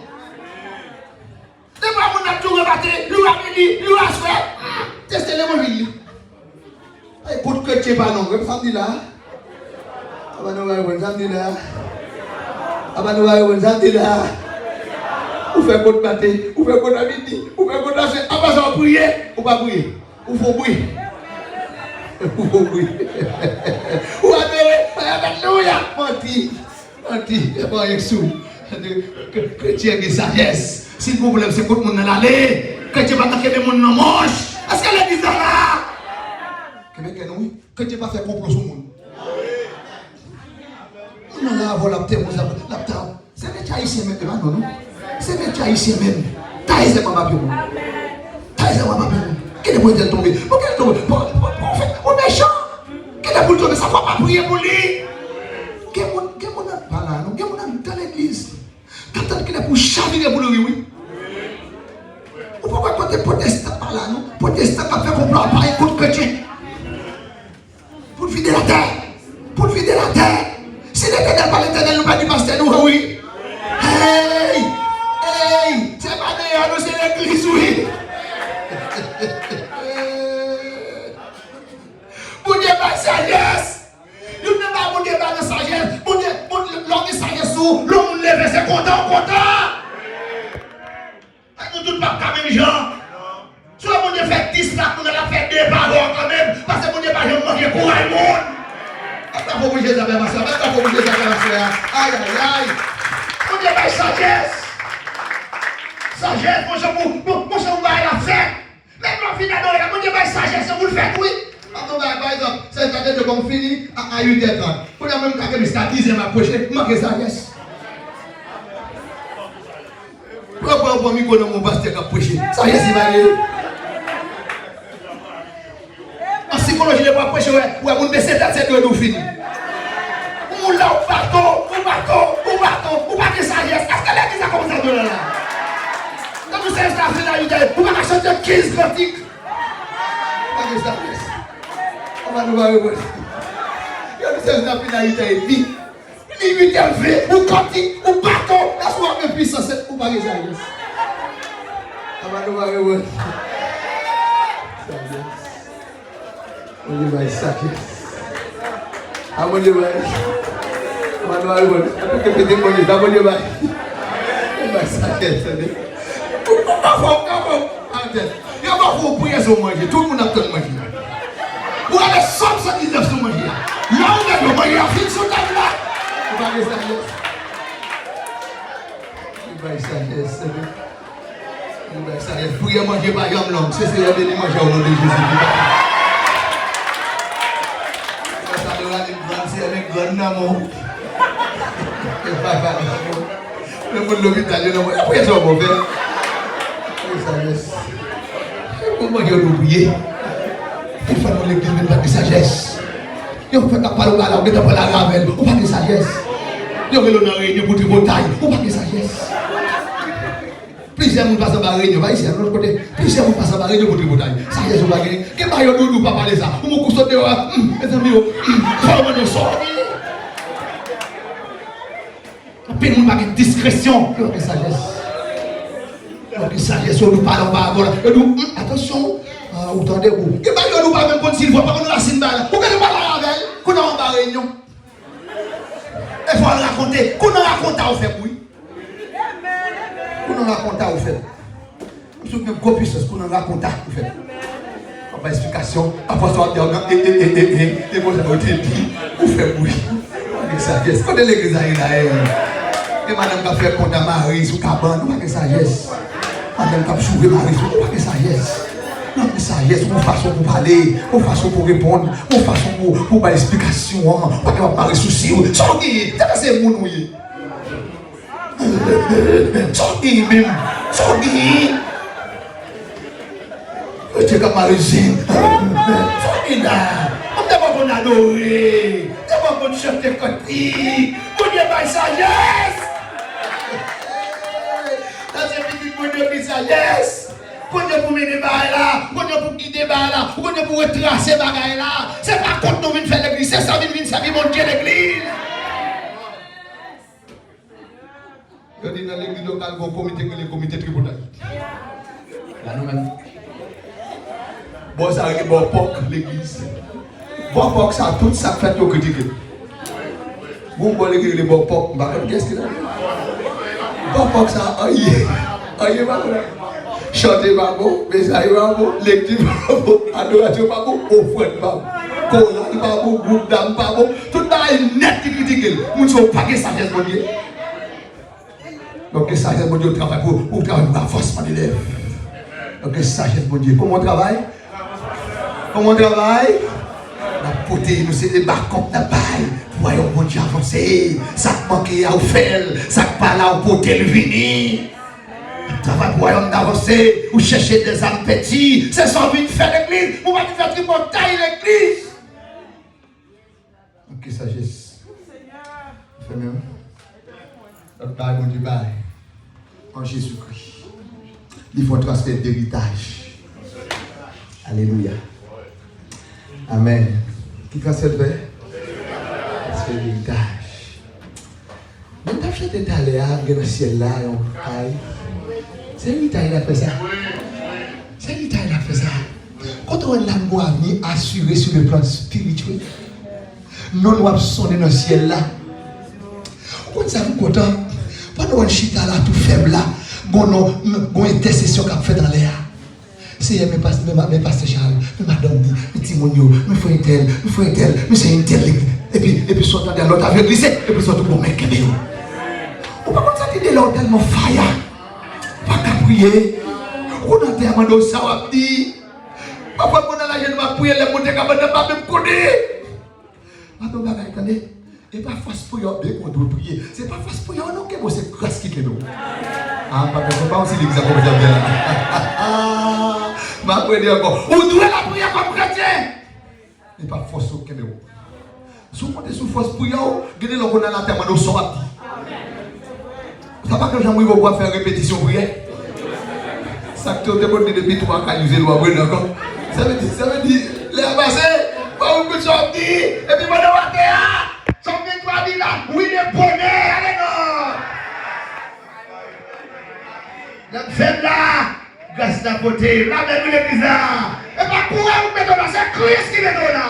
C'est pas mon âme tout rebatté. Lui a dit, lui a fait. Testez-le, mon vie. Et compte chrétien par non. Vous savez là. Ah ben nous allons vous samedi là. Ah ben nous allons vous samedi là. Ou faire compte matin, ou faire compte à midi, ou faire compte à soir. Après ça, on prier, ou pas prier. Ou faut prier. Ou faut prier. Ou adorer. Alléluia. Menti. Menti. Il n'y a pas rien sous. Chrétien de sagesse. Si le problème c'est que tout le monde dans l'allée, chrétien va attaquer les gens dans la manche. Est-ce qu'elle est dit ça là? Québec, non? Chrétien va faire complot sur le monde. On a là, voilà, la table. C'est les haïtiens maintenant, non? C'est les haïtiens même. Taïs est ma papillon. Taïs est ma papillon. Quel est pour dire tomber? Pour qu'elle tombe? On est méchant. Quel est pour tomber? Ça ne va pas prier pour lui. Quel est mon pas là? Quel est mon dans l'église? Quand qu'il est pour chavirer pour lui, oui. Ou pourquoi quand tu es protestant par là, non? Protestant qui fait complot à Paris contre chrétien. Pour vider la terre. Pour vider la terre. Si l'éternel par l'éternel, nous pas du pasteur, nous, oui. Hey! Hey! C'est pas d'ailleurs, nous, c'est l'église, oui. Mon Dieu, pas sagesse. Nous ne pas mon Dieu, pas de sagesse. Mon Dieu, l'homme de sagesse, l'homme levé, c'est content. Nous ne tous pas comme les gens. Soit mon Dieu fait 10 aïe, aïe. Mon Dieu, ma sagesse. Sagesse, mon Dieu, vous allez la faire. Même la fin d'adorer, mon Dieu, ma sagesse, vous le faites, oui. Par exemple, cette année de qu'on finit à 8h30. Pour la même cas que jusqu'à 10h approché, manque sagesse. Pourquoi vous avez mon pasteur qui a prêché? Sagesse, il va aller. En psychologie, il ne va pas prêcher, ou à vous baisser la tête de nous finir. Ou là, ou pas de sagesse. Est-ce que l'église a commencé à donner là? Quand vous savez ce qu'on a fait dans vous pouvez chanter 15 cantiques. Pas de sagesse. On va nous voir. Quand vous savez ce qu'on a fait dans l'Italie, Limite élevé, ou cantique, ou bâton. est-ce qu'on a une puissance ou pas de sagesse? On va nous voir. On dit, bah, sagesse. Ah, mon Dieu, Manuel, que petit mon Dieu, mon Dieu, il y a pas de prière sur manger, tout le monde a besoin de manger. Vous avez 179 sur manger. Là, on a le manger, il sur table là. Vous avez sagesse. Vous avez sagesse. Prière manger par exemple long, c'est ce qu'il y a de manger au nom de Jésus. Avec grand amour. Le monde de l'hôpital, il y a un peu de temps. Sagesse. Comment il y a oublié? Il faut que l'église ne pas de sagesse. Il faut que la parole à la pas la ravel, ou pas de sagesse. Il faut que l'on a réunion pour une bataille, ou pas de sagesse. Plusieurs gens passent par réunion, va ici, à l'autre côté. Plusieurs gens passent par réunion pour une bataille. Sagesse ou pas de sagesse. Qu'est-ce que vous ne parlez ça? Vous me coupez dehors. Mes amis, comment nous sortir? Puis nous avons une discrétion. Il y a une sagesse. Il y a une sagesse. Nous parlons pas. Attention. Vous entendez-vous? Et bien, nous ne parlons pas s'il ne faut pas qu'on nous la signe. Vous ne parlez pas avec elle. Qu'on a en réunion. Il faut raconter. Qu'on a raconté au fait, oui. Qu'on a raconté au fait. Nous sommes même gros puissance. Qu'on a raconté au fait. Pas explication. Après ça, on a dit. Vous faites oui. Sagesse. Quand l'église arrive là, et madame qui a fait compte à Marie sous cabane, ou pas de sagesse. Madame qui a sauvé Marie sous pas de sagesse. Non, mais sagesse, une façon pour parler, une façon pour répondre, une façon pour faire explication, pas que Marie souci. Sorti, c'est mon nouille. Sorti même, sorti. Tu es comme Marie. Sorti là. On ne peut pas adorer. On ne peut pas chanter côté. Mon Dieu, ma sagesse. Dans cette petite mon Dieu, ma sagesse. Mon Dieu, pour mener bagaille là. Mon Dieu, pour guider bagaille là. Mon Dieu, pour retracer bagaille là. C'est pas contre nous venir faire l'église. C'est ça, venir servir mon Dieu l'église. Je dis dans l'église locale, il y a le comité tribunal. Là, nous-mêmes. Bon, ça arrive, bon, l'église. Bon, POC, ça, tout ça fait au critique. Vous voulez que les bon POC, qu'est-ce qu'il a? Bon POC, ça, aïe, chanter pas beau, messager pas beau, lecture pas beau, adoration pas beau, offrande pas beau, chorale pas beau, groupe d'âme pas beau, tout ça est net qui critique. Nous ne sommes pas que sagesse, mon Dieu. Donc, sagesse, mon Dieu, travaille pour travailler pour l'avancement des élèves. Donc, sagesse, mon Dieu, comment on travaille? Comment on travaille? La poté, nous c'est des barcons de bail. Voyons mon Dieu avancer. Ça manque à faire. Ça pas là au poté le venir. Travail voyons d'avancer. Ou chercher des âmes petits. C'est sans but de faire l'église. Vous va faire tripotaille l'église. Ok, sagesse. Fais même. Notre bail, mon Dieu, bail. En Jésus-Christ. Il faut transfert d'héritage. Alléluia. Amen. Qui transfère de transfert d'héritage. Mais tu as fait des taléas dans le ciel là, c'est l'héritage qui a fait ça. C'est l'héritage qui a fait ça. Quand on a l'amour à venir assuré sur le plan spirituel, nous nous sonner dans le ciel là. Quand ça vous content, pendant qu'on chita là tout faible là, on intercession qu'a fait dans l'air. C'est mes pasteurs Charles, mes madame, mes timonio, mes frères tel, mes c'est une telle. Et puis, soit dans l'autre avec glissé, et puis, soit tout pour mettre que vous. Ou pas comme ça, tu es là tellement faillant. Pas qu'à prier. On a tellement de ça, on dit. Papa, on a la jeune, on va prier, les montées, on va même connaître. Attends, attendez. Et pas face pour eux, bien qu'on doit prier. C'est pas face pour eux, non, que c'est grâce qui fait nous. Ah, parce que pas aussi l'église comme ça bien. Ma prière encore. Vous devez la prière comme chrétien. Et pas force au Québec. Si vous montez sous force pour eux, gardez le qu'on a la terre, on sort à petit. Ça va que Jean-Louis va faire répétition prière. Ça que tu as demandé depuis 3 ans, nous allons avoir encore. Ça veut dire, les abassés, vous pouvez sortir, et puis vous allez voir. Son victoire dit là, oui, le bonheur, allez non. La femme là, grâce à la beauté, la même l'église là. Et pas pour vous mettre là, c'est Christ qui met là.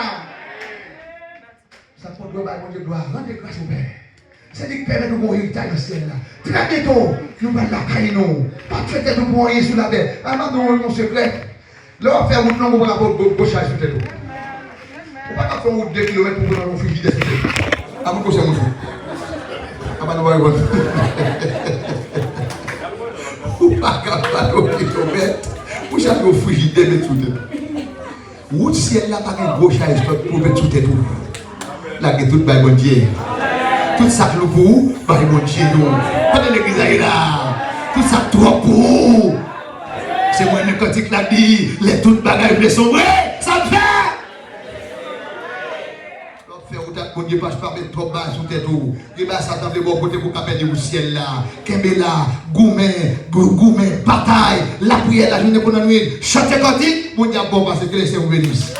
Ça peut doit mon Dieu doit rendre grâce au Père. C'est dit que Père nous mon héritage dans le ciel là. Très bientôt, nous allons la caille nous. Pas de fait nous pour rien sous la terre. Alors nous mon secret. Là on fait route non pour la bouchage sur terre. On va pas faire route 2 km pour nous faire vider sur terre. Ah, vous connaissez mon fou. Ah, bah, nous allons voir. Vous ne pouvez pas faire au kilomètre. Vous savez que vous frigidez de tout. Route ciel là, pas de gros charge pour mettre tout et tout. Là, que tout le bon Dieu. Tout ça pour vous, par le bon Dieu. Pas de l'église là. Tout ça trop pour vous. C'est moi qui quand il a dit, les toutes bagages sont vraies. Ça le fait. Mon Dieu passe par mes trop bas sous tête ou il va s'attendre de bon côté pour capter au ciel là Kembela goumé bataille la prière la journée pour la nuit chanter cantique mon Dieu bon parce que laissez vous bénisse.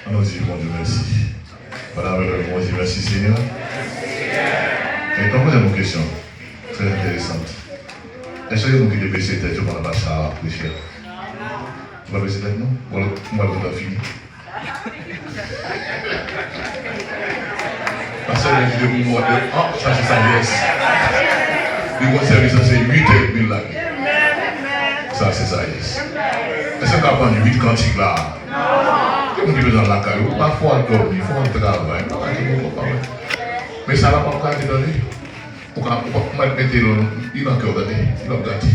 Allons-y, mon Dieu, merci. Voilà, mon Dieu, merci Seigneur. Mais quand vous avez une question très intéressante, est-ce que vous avez baissé tête pour la basse à prêcher? Vous avez baissé tête, non? Voilà, moi, vous avez fini. Parce que la vidéo pour moi, ça c'est sa yes. Le bon service, c'est 8 000 là. Ça c'est sa yes. Est-ce que vous avez prendre 8 cantiques là? Vous avez dans la caillou, parfois dormir, il faut un travail. Mais ça va pas encore être donné. Pour mettre il a encore donné, il a gâté.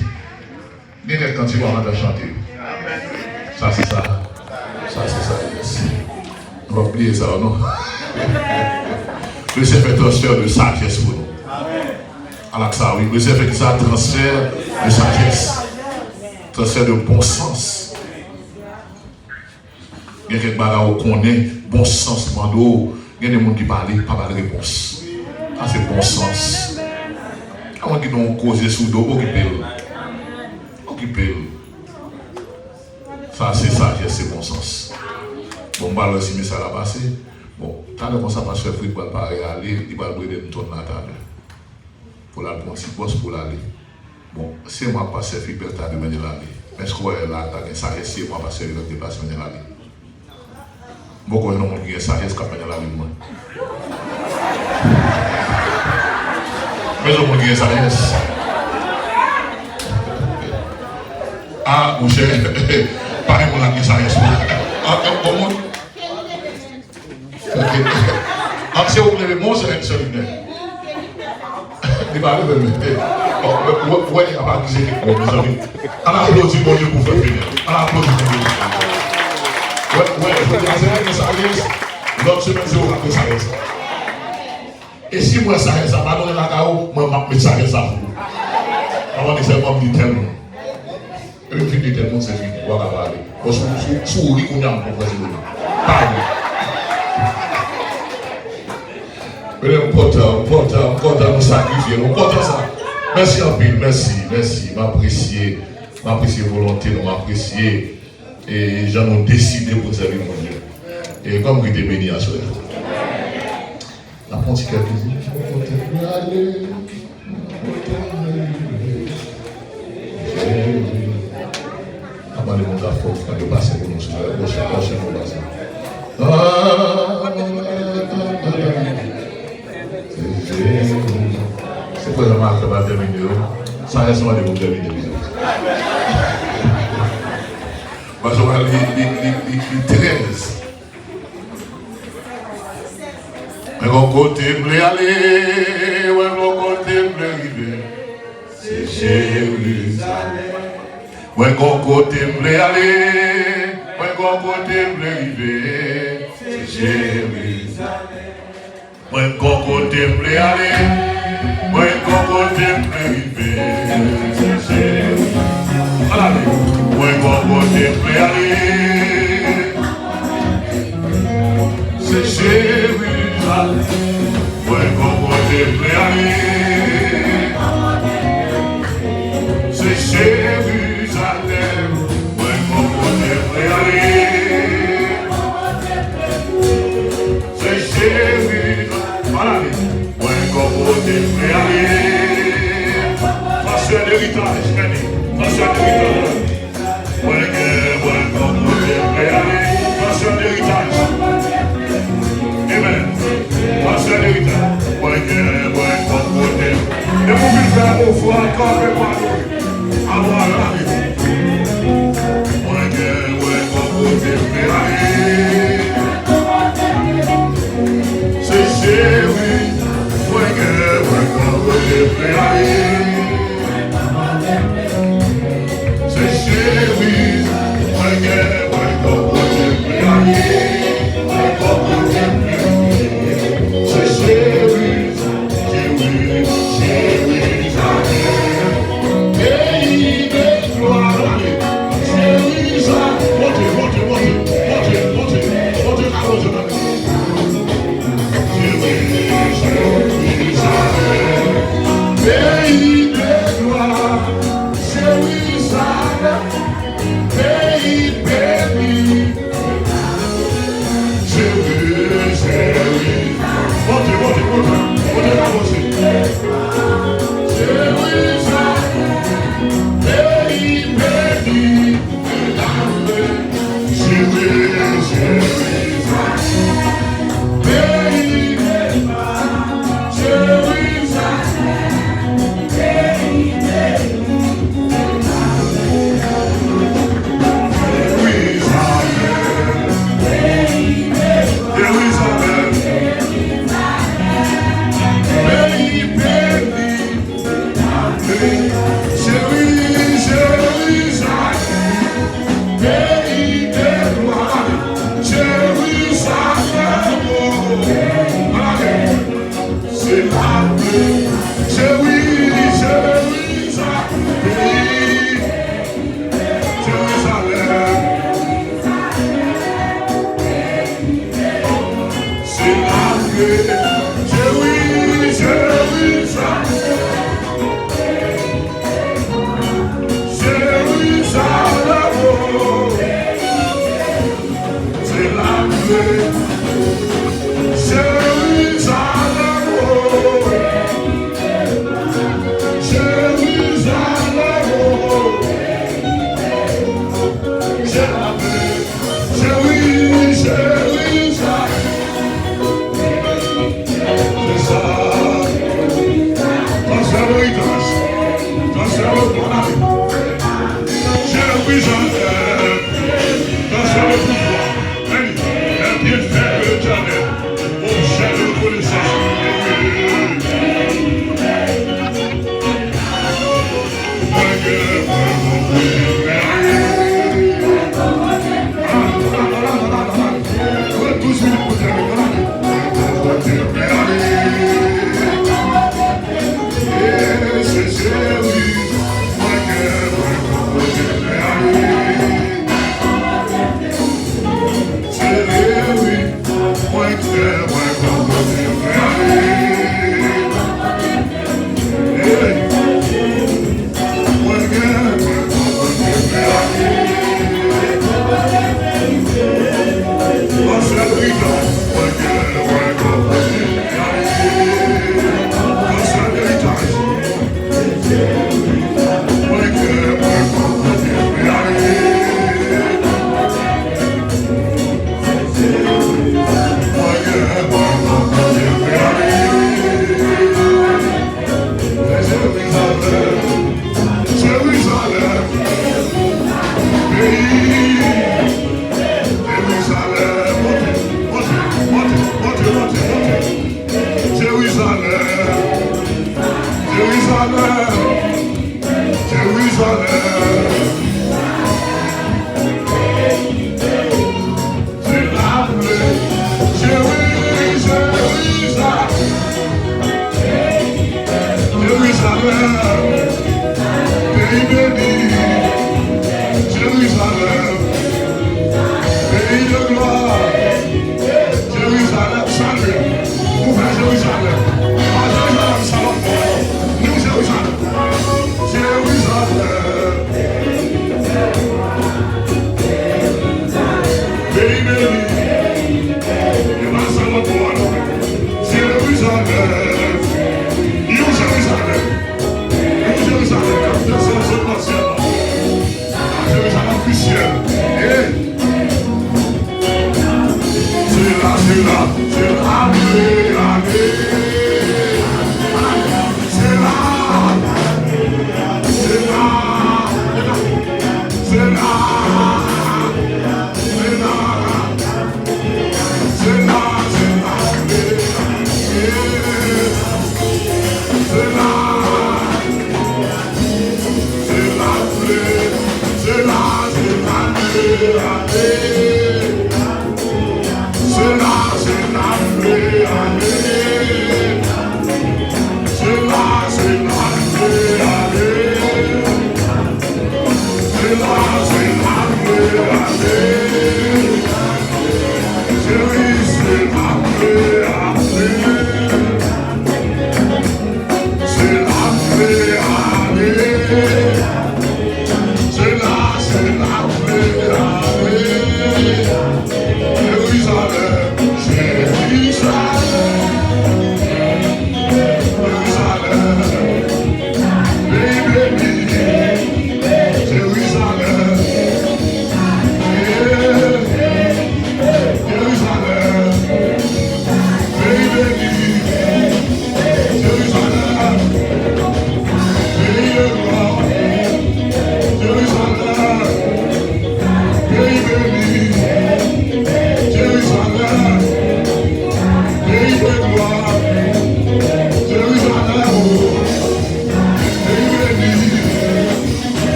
Il y a quand tu vas rentrer chanter. Ça c'est ça. Ça c'est ça, yes. On va oublier ça, non? Le Seigneur fait transfert de sagesse pour nous. Alors ça, oui, le Seigneur fait ça, transfert de sagesse. Transfert de bon sens. Il y a quelques bagages qu'on connaît, bon sens, il y a des gens qui parlent, pas de réponse. Ça c'est bon sens. Quand on ont causé sous dos, occupez-le. Ça c'est sagesse, c'est bon sens. Bon, bah alors si mais ça l'a passé. Bon, quand on ça passe Frédéric va pas aller, il va brûler une tonne à table. Pour la prendre si bosse pour l'aller. Bon, c'est moi pas faire Frédéric de mener l'aller. Mais je crois là, ça c'est moi pas faire le dépasse mener l'aller. Beaucoup de gens qui ont sagesse qui mener l'aller moi. Mais je me dis ça yes. Ah, mon cher, pas pour la ça yes. Ah, comment? Ah, si vous voulez, moi, c'est un seul. Il va arriver. Ouais, il va accuser les amis. On applaudit mon Dieu pour faire venir. On applaudit mon Dieu. Ouais, je veux dire, c'est vrai que ça yes. L'autre semaine, c'est où la ça yes. Et si moi ça va donner la carotte, moi je vais mettre ça pour vous. Avant de faire comme dit tellement. Et le film dit tellement c'est fini. On va parler. Parce que si vous dites qu'on a un peu de parle. Mais on compte à nous sacrifier. On compte à ça. Merci en pile, merci. M'apprécier volonté, m'apprécier. Et j'en ai décidé pour servir mon Dieu. Et comme vous êtes béni à soi. La pontique a dit, avant de monter à fond, quand je passe pour nous, prochain mot bassin. C'est pas normal, ça va terminer. Ça reste mal de vous terminer. Parce qu'on va les 13. Mais mon côté me aller, ouais, mon côté me arriver. C'est Jérusalem. Ouais, mon côté me aller, ouais, mon côté me arriver. C'est Jérusalem. Ouais, mon côté me aller, ouais, mon côté me arriver. C'est Jérusalem. Voilà, ouais, mon côté me aller. C'est Jérusalem. Ouais, comment t'es aller. C'est Jérusalem. Ouais, comment t'es aller. C'est Jérusalem. Voilà. Ouais, comment t'es aller. Passion d'héritage, passion d'héritage. Ouais, comment t'es aller. Passion d'héritage. Amen. Passion d'héritage. Ouais, comment t'es. Et vous voulez faire au foie encore, mais pas avoir la vie. Ouais, comment t'es aller. C'est Jérusalem. Ouais, comment t'es aller. C'est Jérusalem. Ouais, comment t'es aller.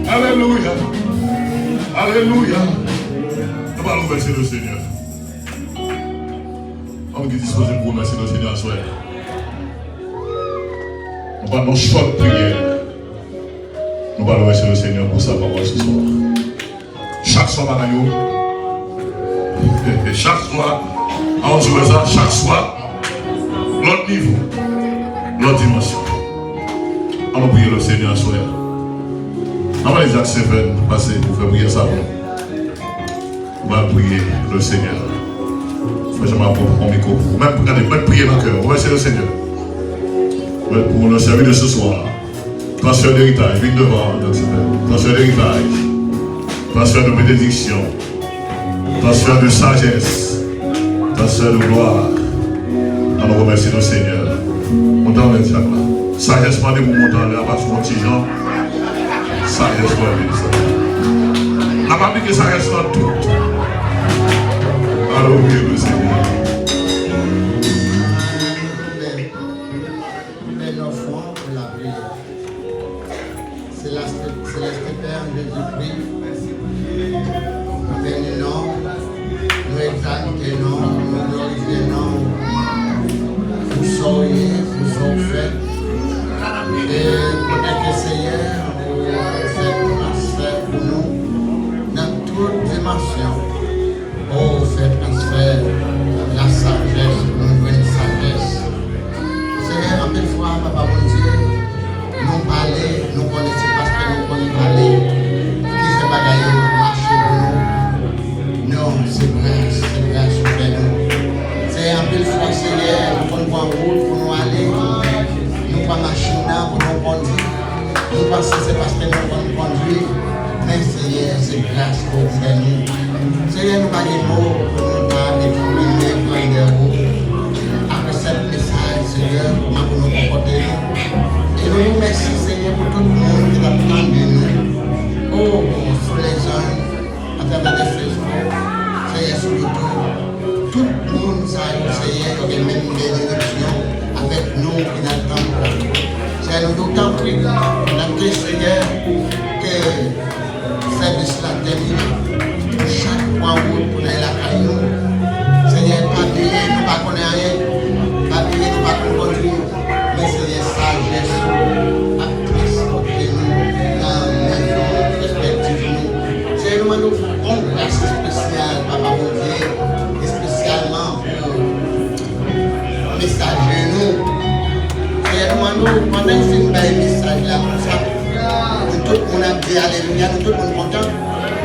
Alléluia. Alléluia. Nous allons remercier le Seigneur. On est disposé pour remercier le Seigneur à soi. On va nous choix de prière. Nous allons remercier le Seigneur pour sa parole ce soir. Chaque soir, chaque soir, on joue ça, chaque soir, l'autre niveau, l'autre dimension. On va prier le Seigneur à soi. On va les accepter, passer pour faire prier ça. On va prier le Seigneur. Je vais m'apprendre mon micro. Même prier dans le cœur. On va essayer le Seigneur. Pour le service de ce soir. Transfert d'héritage, vite devant. Transfert d'héritage. Transfert de bénédiction. Transfert de sagesse. Transfert de gloire. On va remercier le Seigneur. On t'en met ça là. Sagesse, pas de pour monter là, parce qu'on petit gens. Sagesse, pas de ça. La Bible dit que sagesse dans tout. Alors, oui, le Seigneur. Bel enfant pour la prière. Céleste Père Jésus-Christ, nous bénissons, nous exaltons, nous glorifions, vous soyez, vous sommes faits. Et peut-être que Seigneur, vous faites un transfert pour nous dans toute dimension. Oh, faites transfert la sagesse, nous voulons une sagesse. Seigneur, en mille fois, Papa mon Dieu, nous parler, nous connaissons parce que nous connaissons parler, qui fait bagaille, marcher pour nous. Non, c'est grâce pour nous. Seigneur, en mille fois, Seigneur, nous prenons en route pour nous aller. Nous pas machine pour nous conduire. Nous pensons c'est parce que nous pouvons conduire. Mais Seigneur, c'est grâce pour nous. Seigneur, nous pas des mots pour nous parler, pour nous prendre après ce message, Seigneur, pour nous comporter. Et nous nous remercions, Seigneur, pour tout le monde qui a attendu nous. Oh, sur les gens, à travers les Facebook, Seigneur, sur YouTube. Tout le monde, Seigneur, qui a même des élections avec nous qui n'attendent pas. Seigneur, nous d'autant plus, notre Seigneur, que le service la termine. Chaque fois où pour aller la caillou, Seigneur, pas payer, nous ne connaissons rien, pas payer, nous ne connaissons rien. nous, pendant que c'est un message là, comme ça, tout le monde a dit alléluia, tout le monde est content.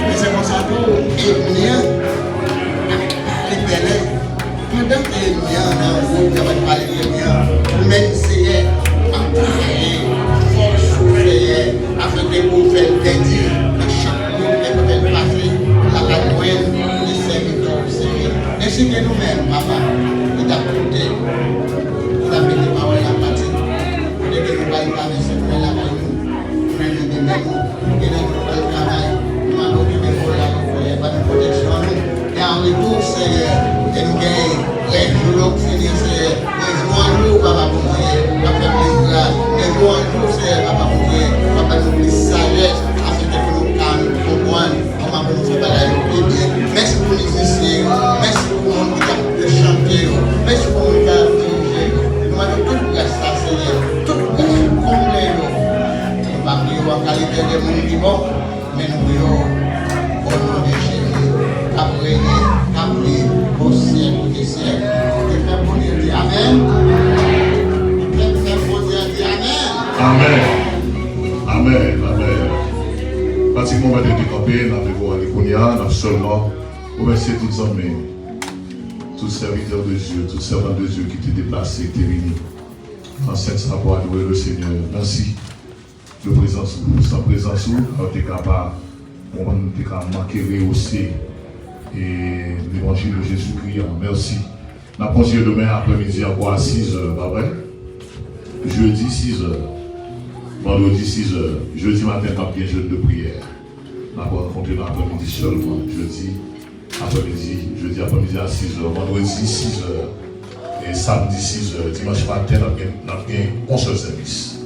Mais c'est comme ça, et bien, les belles, pendant que les biens, on va parler de bien, même si à travailler, souffrir, afin de vous faire dédier, chaque jour, de vous passer à la moyenne des serviteurs du Seigneur. Ainsi que nous-mêmes, papa, nous avons écouté, nous avons été paroles à la partie, nous avons été paroles à la partie, nous avons été paroles à la partie, nous avons été paroles à la partie, protection nous, et en retour, Seigneur, et nous gagnons les jours qui finissent, les jours en jour, papa, pour nous, afin de nous grâce, les jours en jour, Seigneur, papa, pour nous, papa, nous plus sagesse, afin que nous calmes, comprendre, comment nous faire bagaille, bien. Merci pour les musiciens, merci pour le monde qui a chanté, merci pour le monde qui a dirigé, nous avons toute grâce à Seigneur, toute grâce complète, nous ne pas prier en qualité de monde qui bon, mais nous prions au nom de Jésus, après, au siècle des siècles. Et faire pour Dieu dire Amen. Faire pour Dieu dire Amen. Amen. Amen. Amen. Pratiquement, on va décamper, nous avons les Kounia, nous avons seulement remercier tous les hommes, tous les serviteurs de Dieu, tous les servants de Dieu qui étaient déplacés, qui étaient venus. En cette rapport à louer le Seigneur. Merci. De présence, sans présence, on était capable, on était capable de manquer, rehausser. Et l'évangile de Jésus-Christ, merci. Nous avons posé demain après-midi à 6 h, pas vrai? Jeudi 6 h, vendredi 6 h, jeudi matin, quand il y a un jeûne de prière. Nous avons rencontré l'après-midi seulement, jeudi après-midi à 6 h, vendredi 6 h, et samedi 6 h, dimanche matin, nous avons un seul service.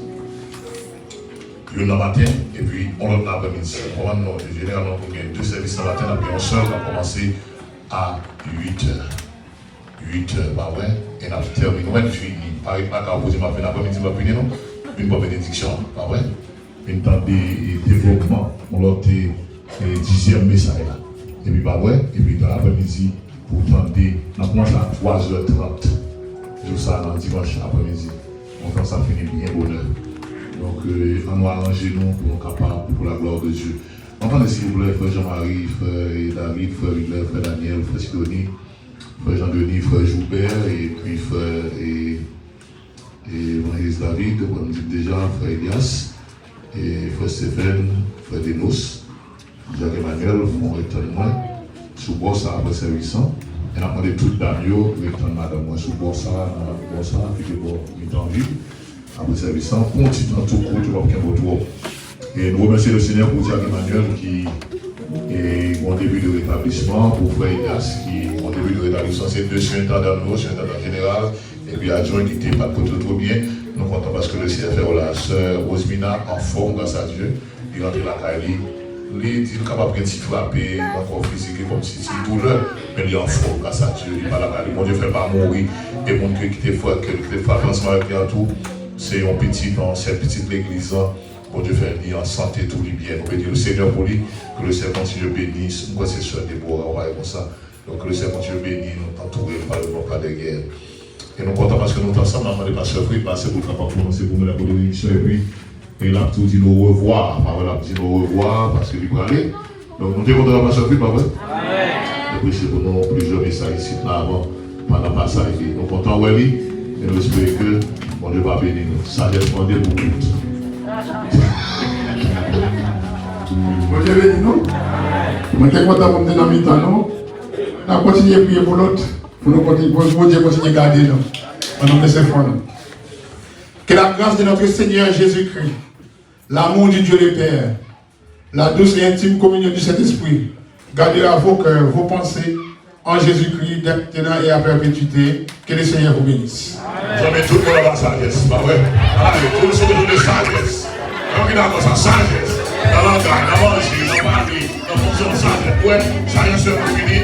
Le matin et puis on l'autre l'après-midi. Généralement, on a 2 services le matin, puis on seul va commencer à 8 h. 8 h, bah ouais, et on a terminé. On a fini. Par exemple, quand vous m'avez l'après-midi, on va finir, non? Une bonne bénédiction, bah ouais. Une temps de développement, on l'a 10e message là. Et puis, bah ouais, et puis dans l'après-midi, pour tenter, on commence à 3h30. Tout ça, dans dimanche après-midi. On fait ça finit bien bonheur. Donc, on va arranger nous pour être capables pour la gloire de Dieu. Entendez s'il vous plaît, frère Jean-Marie, frère David, frère Miguel, frère Daniel, frère Sidonie, frère Jean-Denis, frère Joubert, et puis frère Maurice David, comme on dit déjà, frère Elias, et frère Stéphane, frère Denos, Jacques Emmanuel, frère Rectanne, sous Bossa après service. Et on a demandé tout Damio, Rectanne madame, sous Bossa, qui est bon, il est en vie. Après service, continue dans tout court, tu vas faire un retour. Et nous remercions le Seigneur pour Jacques Emmanuel qui est mon début de rétablissement, pour Frère Elias qui est mon début de rétablissement. C'est deux surintendants général, et puis adjoint qui n'était pas trop bien. Nous comptons parce que le Seigneur fait la sœur Rosemina en forme grâce à Dieu. Il rentre la Kali. Il est capable de frapper encore physique comme si c'était douleur, mais il est en forme grâce à Dieu. Il n'est pas la Kali. Mon Dieu ne fait pas mourir. Et mon Dieu qui était fort, qui était frappant avec lui en tout. C'est une petite, dans cette petite église, pour Dieu faire venir en santé, tout lui bien. On peut dire le Seigneur pour lui, que le Seigneur continue de bénir. Moi, c'est sûr, Déborah, on va comme ça. Donc, que le Seigneur continue de bénir, nous entourer par le bon cas de guerre. Et nous comptons parce que nous sommes ensemble, nous avons pas surpris, parce que vous capable de commencer pour nous la bénédiction. Et puis, il a tout dit nous revoir. Il a dit nous revoir parce qu'il peut aller. Donc, nous sommes contents de pas surpris, pas vrai? Et puis, c'est pour nous plusieurs messages ici, là, avant, pendant le passage. Nous sommes contents, oui, et nous espérons que. Bon Dieu va bénir nous. Ça dépend de beaucoup. Bon Dieu bénit nous. Moi, je suis content pour nous dans le temps. On a continué à prier pour l'autre. Pour nous continuer à garder nous. Pendant que c'est fort. Que la grâce de notre Seigneur Jésus-Christ, l'amour du Dieu le Père, la douce et intime communion du Saint-Esprit, gardera vos cœurs, vos pensées, en Jésus-Christ, maintenant et à perpétuité. Que le Seigneur vous bénisse. Jamais tout le monde a la sagesse, pas vrai? Allez, tout le monde a la sagesse. Donc il a la sagesse. Dans l'engagement, dans la manger, dans la parler, dans la fonction de sagesse. Ouais, ça y est, c'est fini.